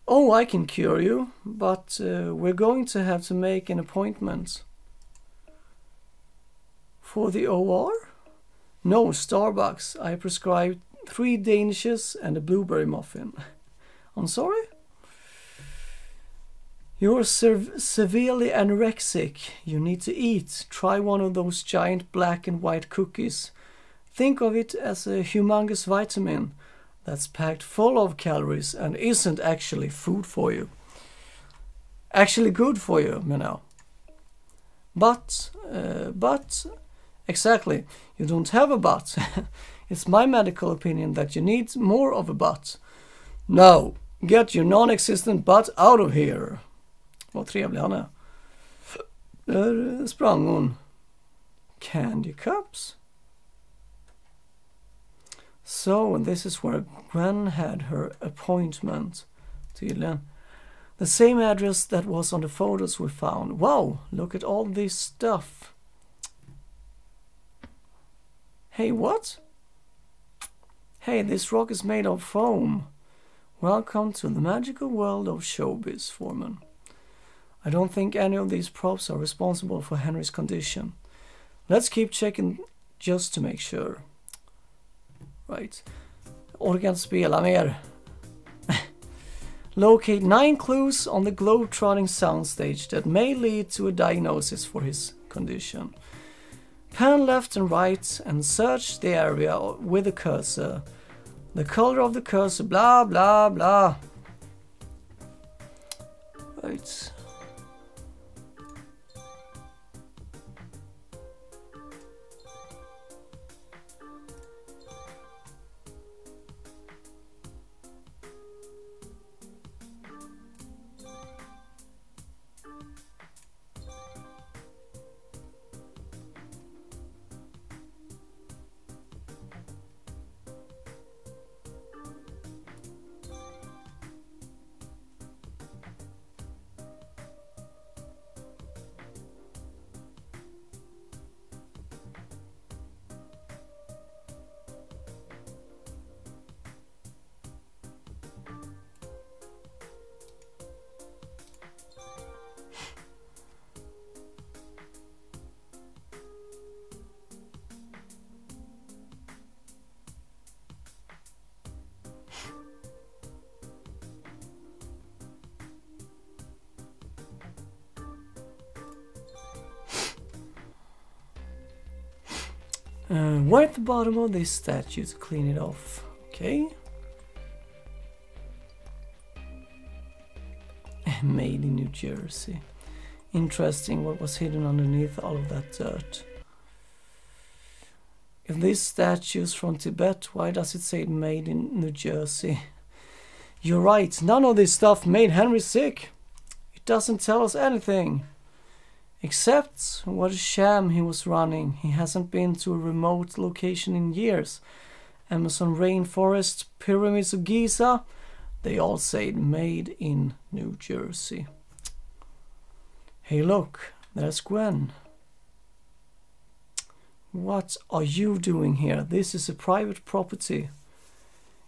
Oh, I can cure you, but we're going to have to make an appointment. For the OR? No, Starbucks. I prescribed 3 Danishes and a blueberry muffin. I'm sorry? You're severely anorexic. You need to eat. Try one of those giant black and white cookies. Think of it as a humongous vitamin that's packed full of calories and isn't actually food for you. Actually good for you, you know. But, exactly, you don't have a but. It's my medical opinion that you need more of a but. Now, get your non-existent butt out of here. Vad trevlig han är. Där sprang hon. Candy cups. So, this is where Gwen had her appointment. Tydligen. The same address that was on the photos we found. Wow, look at all this stuff. Hey, what? Hey, this rock is made of foam. Welcome to the magical world of showbiz, Foreman. I don't think any of these props are responsible for Henry's condition. Let's keep checking just to make sure. Right. Orkar inte spela mer. Locate 9 clues on the globe-trotting soundstage that may lead to a diagnosis for his condition. Pan left and right and search the area with a cursor. The color of the cursor, blah, blah, blah. Right. Wipe the bottom of this statue to clean it off. Okay. Made in New Jersey. Interesting what was hidden underneath all of that dirt. If this statue is from Tibet, why does it say made in New Jersey? You're right, none of this stuff made Henry sick. It doesn't tell us anything. Except what a sham he was running. He hasn't been to a remote location in years. Amazon rainforest, pyramids of Giza, they all say made in New Jersey. Hey look, there's Gwen. What are you doing here? This is a private property.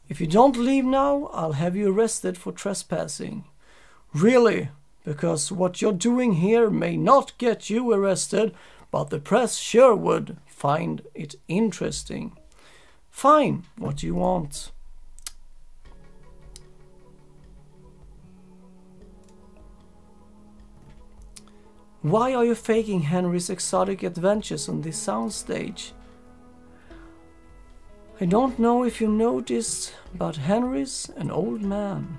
If you don't leave now, I'll have you arrested for trespassing. Really? Because what you're doing here may not get you arrested, but the press sure would find it interesting. Fine, what do you want? Why are you faking Henry's exotic adventures on this soundstage? I don't know if you noticed, but Henry's an old man.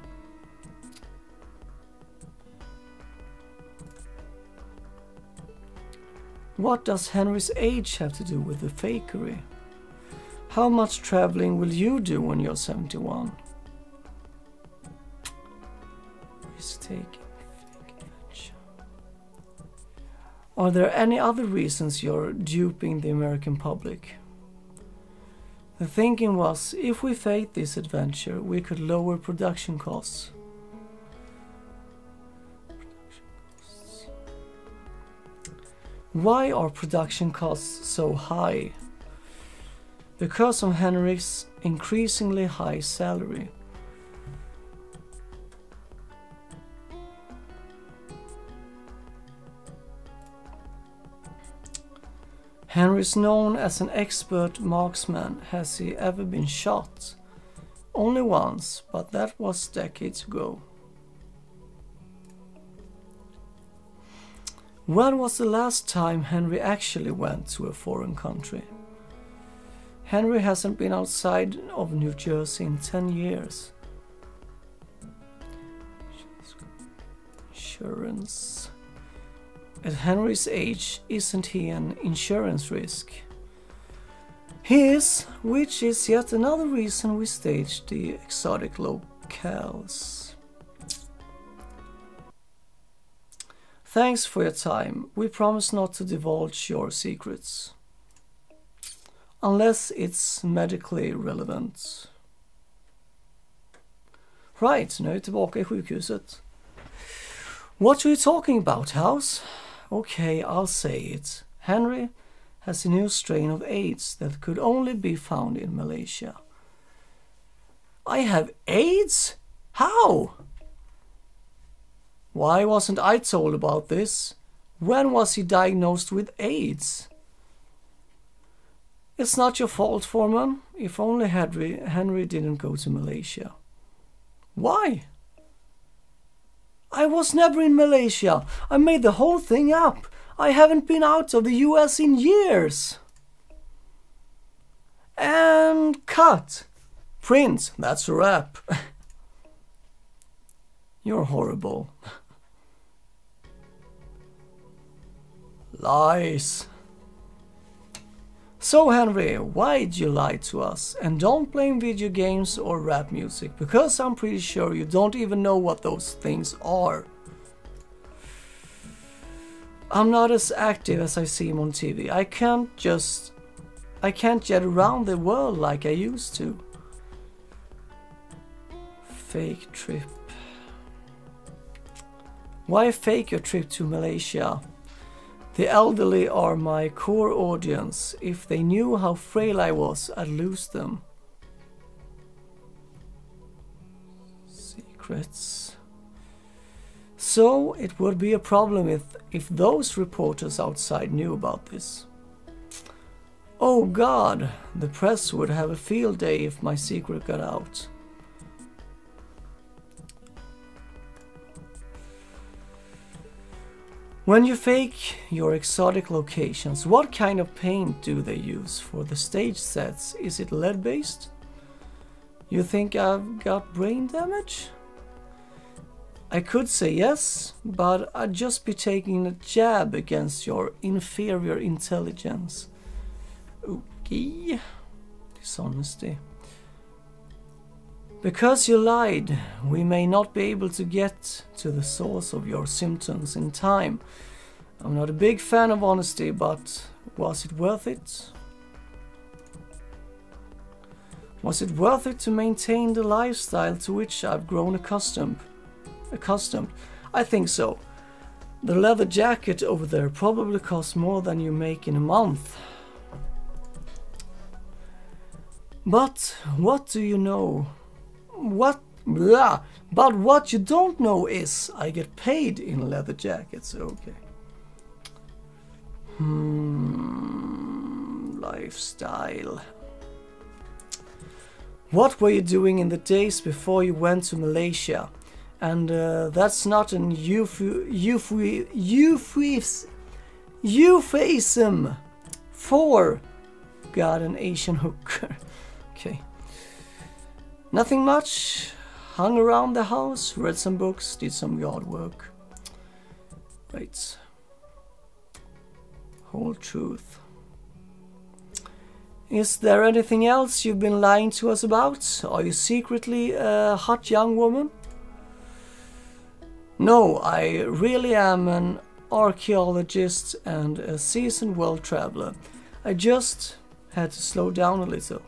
What does Henry's age have to do with the fakery? How much traveling will you do when you're 71? Risk-taking, fake adventure. Are there any other reasons you're duping the American public? The thinking was, if we fake this adventure, we could lower production costs. Why are production costs so high? Because of Henry's increasingly high salary. Henry is known as an expert marksman. Has he ever been shot? Only once, but that was decades ago. When was the last time Henry actually went to a foreign country? Henry hasn't been outside of New Jersey in 10 years. Insurance. At Henry's age, isn't he an insurance risk? He is, which is yet another reason we staged the exotic locales. Thanks for your time. We promise not to divulge your secrets. Unless it's medically relevant. Right, nu är jag tillbaka I sjukhuset. What are you talking about, House? Okay, I'll say it. Henry has a new strain of AIDS that could only be found in Malaysia. I have AIDS? How? Why wasn't I told about this? When was he diagnosed with AIDS? It's not your fault, Foreman. If only Henry didn't go to Malaysia. Why? I was never in Malaysia. I made the whole thing up. I haven't been out of the US in years. And cut. Print, that's a wrap. You're horrible. Lies. So Henry, why'd you lie to us? And don't blame video games or rap music, because I'm pretty sure you don't even know what those things are. I'm not as active as I seem on TV. I can't jet around the world like I used to. Fake trip. Why fake your trip to Malaysia? The elderly are my core audience. If they knew how frail I was, I'd lose them. Secrets. So it would be a problem if those reporters outside knew about this. Oh God, the press would have a field day if my secret got out. When you fake your exotic locations, what kind of paint do they use for the stage sets? Is it lead based? You think I've got brain damage? I could say yes, but I'd just be taking a jab against your inferior intelligence. Okay. Dishonesty. Because you lied, we may not be able to get to the source of your symptoms in time. I'm not a big fan of honesty, but was it worth it? Was it worth it to maintain the lifestyle to which I've grown accustomed? I think so. The leather jacket over there probably costs more than you make in a month. But what do you know? But what you don't know is I get paid in leather jackets. Okay. Lifestyle. What were you doing in the days before you went to Malaysia? And that's not an euphemism for got an Asian hooker. Okay. Nothing much. Hung around the house, read some books, did some yard work. Right. Whole truth. Is there anything else you've been lying to us about? Are you secretly a hot young woman? No, I really am an archaeologist and a seasoned world traveler. I just had to slow down a little.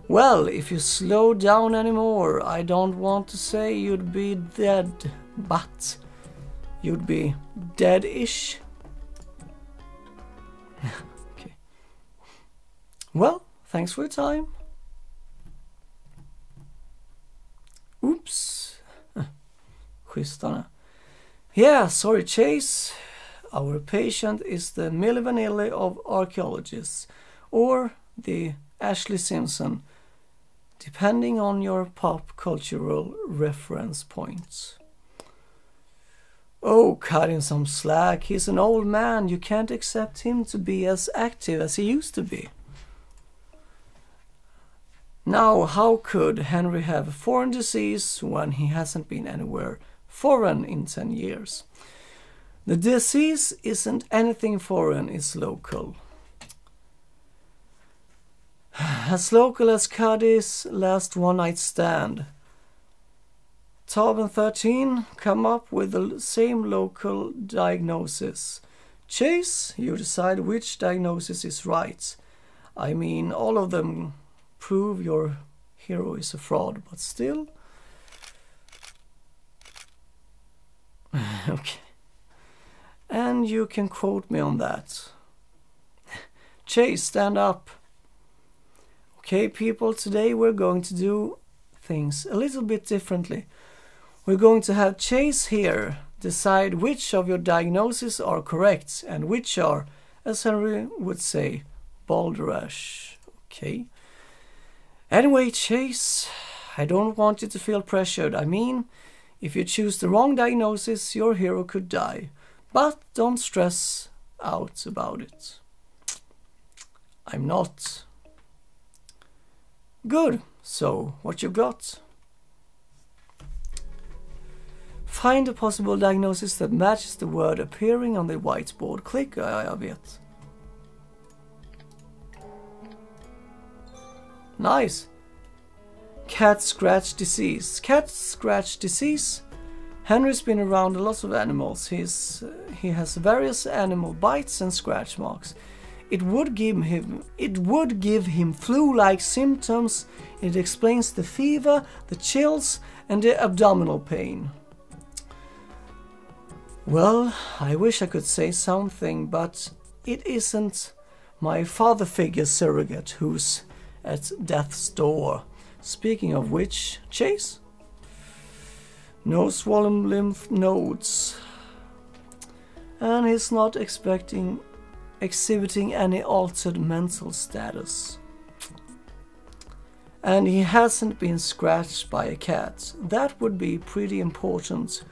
Well, if you slow down anymore, I don't want to say you'd be dead, but you'd be dead-ish. Okay. Well, thanks for your time. Oops. Schystarna. Yeah, sorry Chase. Our patient is the Milli Vanilli of archaeologists, or the Ashley Simpson, depending on your pop cultural reference points. Oh, cut him some slack. He's an old man. You can't accept him to be as active as he used to be. Now, how could Henry have a foreign disease when he hasn't been anywhere foreign in 10 years? The disease isn't anything foreign, it's local. As local as Cuddy's last one-night stand. Taub and 13 come up with the same local diagnosis. Chase, you decide which diagnosis is right. I mean, all of them prove your hero is a fraud, but still. Okay. And you can quote me on that. Chase, stand up. Okay, people, today we're going to do things a little bit differently. We're going to have Chase here decide which of your diagnoses are correct and which are, as Henry would say, balderdash. Okay. Anyway, Chase, I don't want you to feel pressured. I mean, if you choose the wrong diagnosis, your hero could die. But don't stress out about it. I'm not. Good. So, what you got? Find a possible diagnosis that matches the word appearing on the whiteboard. Click. Jag vet. Nice. Cat scratch disease. Cat scratch disease. Henry's been around a lot of animals. He has various animal bites and scratch marks. It would give him flu-like symptoms. It explains the fever, the chills, and the abdominal pain. Well, I wish I could say something, but it isn't my father figure surrogate who's at death's door. Speaking of which, Chase? No swollen lymph nodes. And he's not exhibiting any altered mental status. And he hasn't been scratched by a cat. That would be pretty important.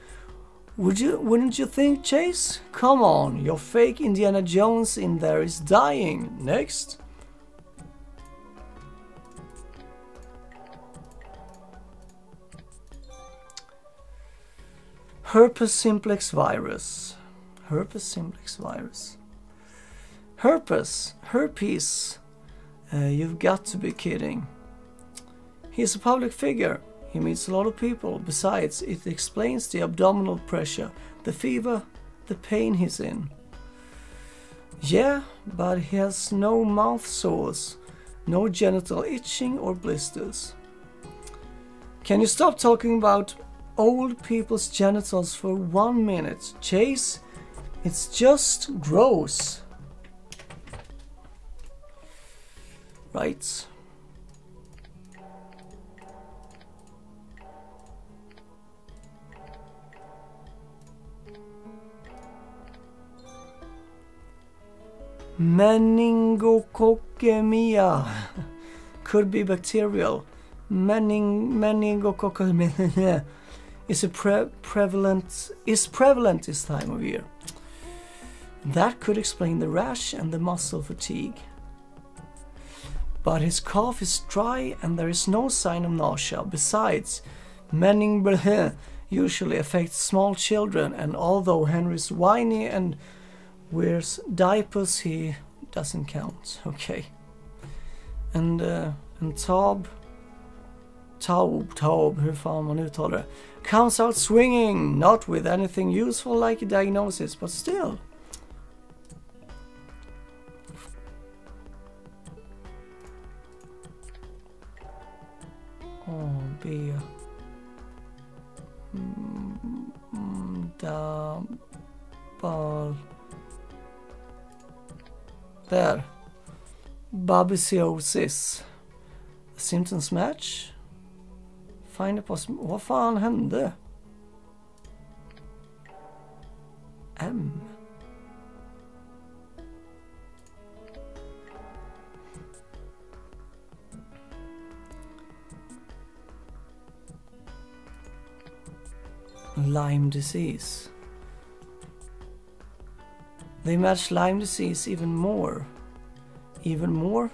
Wouldn't you think, Chase? Come on, your fake Indiana Jones in there is dying. Next. Herpes simplex virus. Herpes simplex virus. Herpes. You've got to be kidding. He's a public figure. He meets a lot of people. Besides, it explains the abdominal pressure, the fever, the pain he's in. Yeah, but he has no mouth sores, no genital itching or blisters. Can you stop talking about old people's genitals for 1 minute, Chase? It's just gross. Right. Meningococcemia could be bacterial. Meningococcemia is prevalent this time of year. That could explain the rash and the muscle fatigue. But his cough is dry and there is no sign of nausea. Besides, meningococcemia usually affects small children, and although Henry's whiny and wears diapers, he doesn't count. Okay. And Taub, hur fan man uttalar det, comes out swinging, not with anything useful like a diagnosis, but still. B. Där. Babesiosis. Symptoms match. Find a possible... Vad fan hände? M. Lyme disease. They match Lyme disease even more. Even more?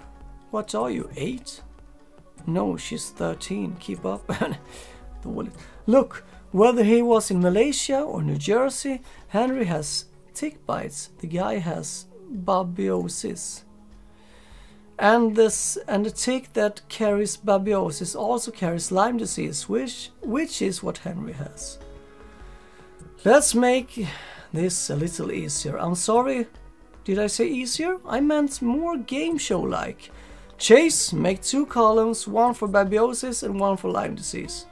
What are you, 8? No, she's 13. Keep up. Look, whether he was in Malaysia or New Jersey, Henry has tick bites. The guy has babiosis. And the tick that carries babiosis also carries Lyme disease, which is what Henry has. Let's make this a little easier. I'm sorry, did I say easier? I meant more game show-like. Chase, make 2 columns, one for babiosis and one for Lyme disease.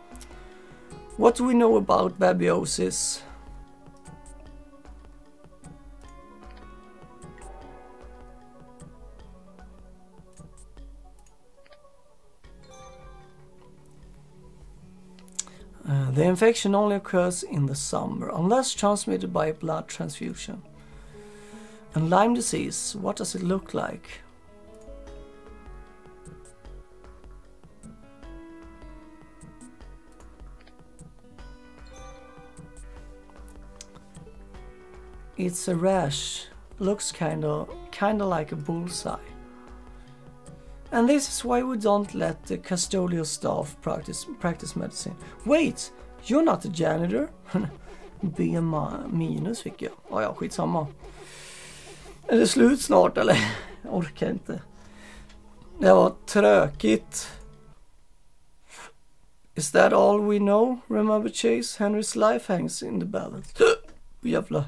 What do we know about babiosis? The infection only occurs in the summer, unless transmitted by a blood transfusion. And Lyme disease, what does it look like? It's a rash, looks kinda like a bullseye. And this is why we don't let the custodial staff practice medicine. Wait, you're not a janitor? B minus fick jag. Ja, skitsamma. Är det slut snart eller? Jag orkar inte. Det var tråkigt. Is that all we know? Remember Chase? Henry's life hangs in the balance. Jävlar.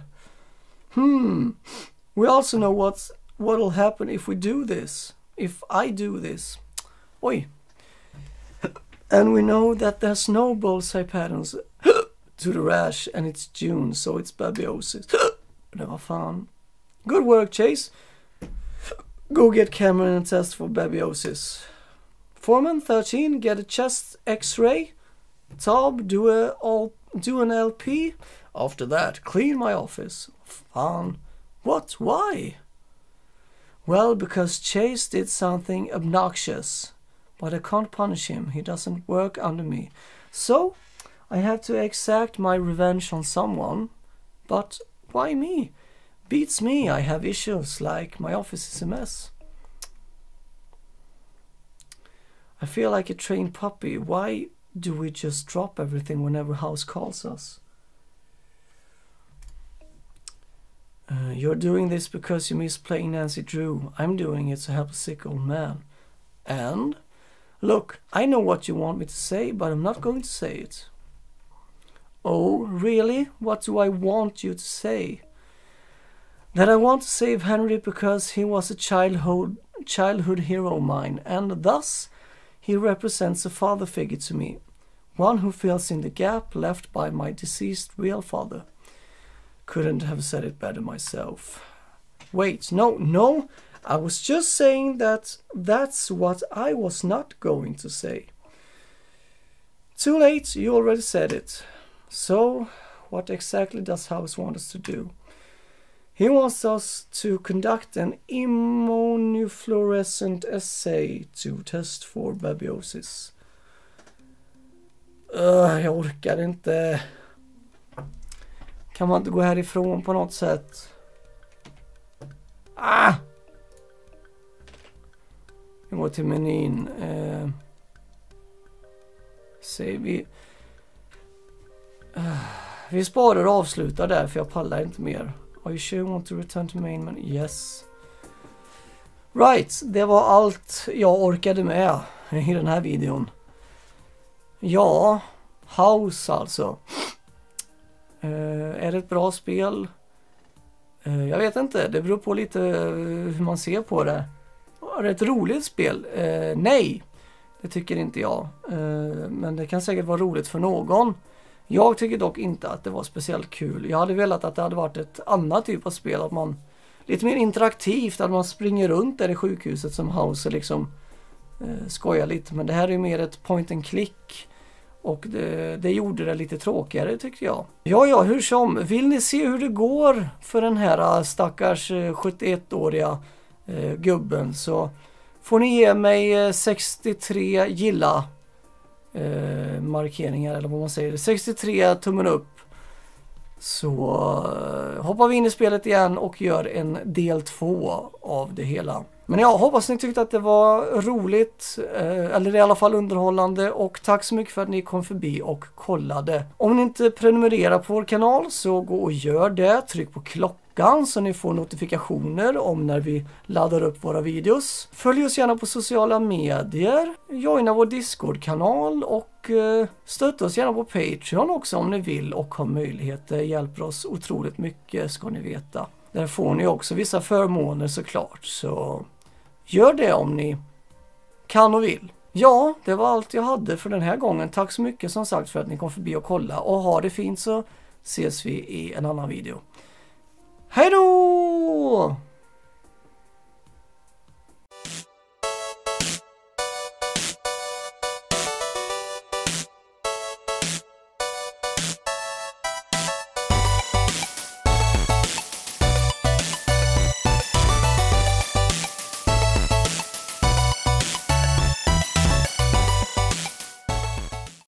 We also know what'll happen if we do this. If I do this. Oi. And we know that there's no bullseye patterns to the rash, and it's June, so it's babiosis. Det var fan. Good work, Chase. Go get Cameron and test for babiosis. Foreman, 13, get a chest x-ray. Taub, do an LP. After that, clean my office. Fan. What? Why? Well, because Chase did something obnoxious. But I can't punish him. He doesn't work under me. So, I have to exact my revenge on someone. But why me? Beats me, I have issues like my office is a mess. I feel like a trained puppy. Why do we just drop everything whenever House calls us? You're doing this because you miss playing Nancy Drew. I'm doing it to help a sick old man. And? Look, I know what you want me to say, but I'm not going to say it. Oh, really? What do I want you to say? That I want to save Henry because he was a childhood hero of mine, and thus he represents a father figure to me, one who fills in the gap left by my deceased real father. Couldn't have said it better myself. Wait, no, I was just saying that that's what I was not going to say. Too late, you already said it. So, what exactly does House want us to do? He wants us to conduct an immunofluorescent assay to test for babiosis. Jag orkar inte. Kan man inte gå härifrån på något sätt? Jag går till menyn. Vi sparar och avslutar där, för jag pallar inte mer. Are you sure you want to return to main menu? Yes. Right, det var allt jag orkade med i den här videon. Ja, House alltså. Är det ett bra spel? Jag vet inte, det beror på lite hur man ser på det. Är det ett roligt spel? Nej, det tycker inte jag. Men det kan säkert vara roligt för någon. Jag tycker dock inte att det var speciellt kul. Jag hade velat att det hade varit ett annat typ av spel. Att man, lite mer interaktivt, att man springer runt där i sjukhuset som House liksom skojar lite. Men det här är mer ett point and click. Och det gjorde det lite tråkigare, tyckte jag. Ja, hur som. Vill ni se hur det går för den här stackars 71-åriga gubben, så får ni ge mig 63 gilla markeringar, eller vad man säger. 63 tummen upp. Så hoppar vi in i spelet igen och gör en del 2 av det hela. Men jag hoppas ni tyckte att det var roligt, eller i alla fall underhållande, och tack så mycket för att ni kom förbi och kollade. Om ni inte prenumererar på vår kanal, så gå och gör det. Tryck på klockan så ni får notifikationer om när vi laddar upp våra videos. Följ oss gärna på sociala medier, joina vår Discord-kanal och stötta oss gärna på Patreon också om ni vill och har möjlighet. Det hjälper oss otroligt mycket, ska ni veta. Där får ni också vissa förmåner såklart, så gör det om ni kan och vill. Ja, det var allt jag hade för den här gången. Tack så mycket som sagt för att ni kom förbi och kolla. Och ha det fint, så ses vi i en annan video. Hej då!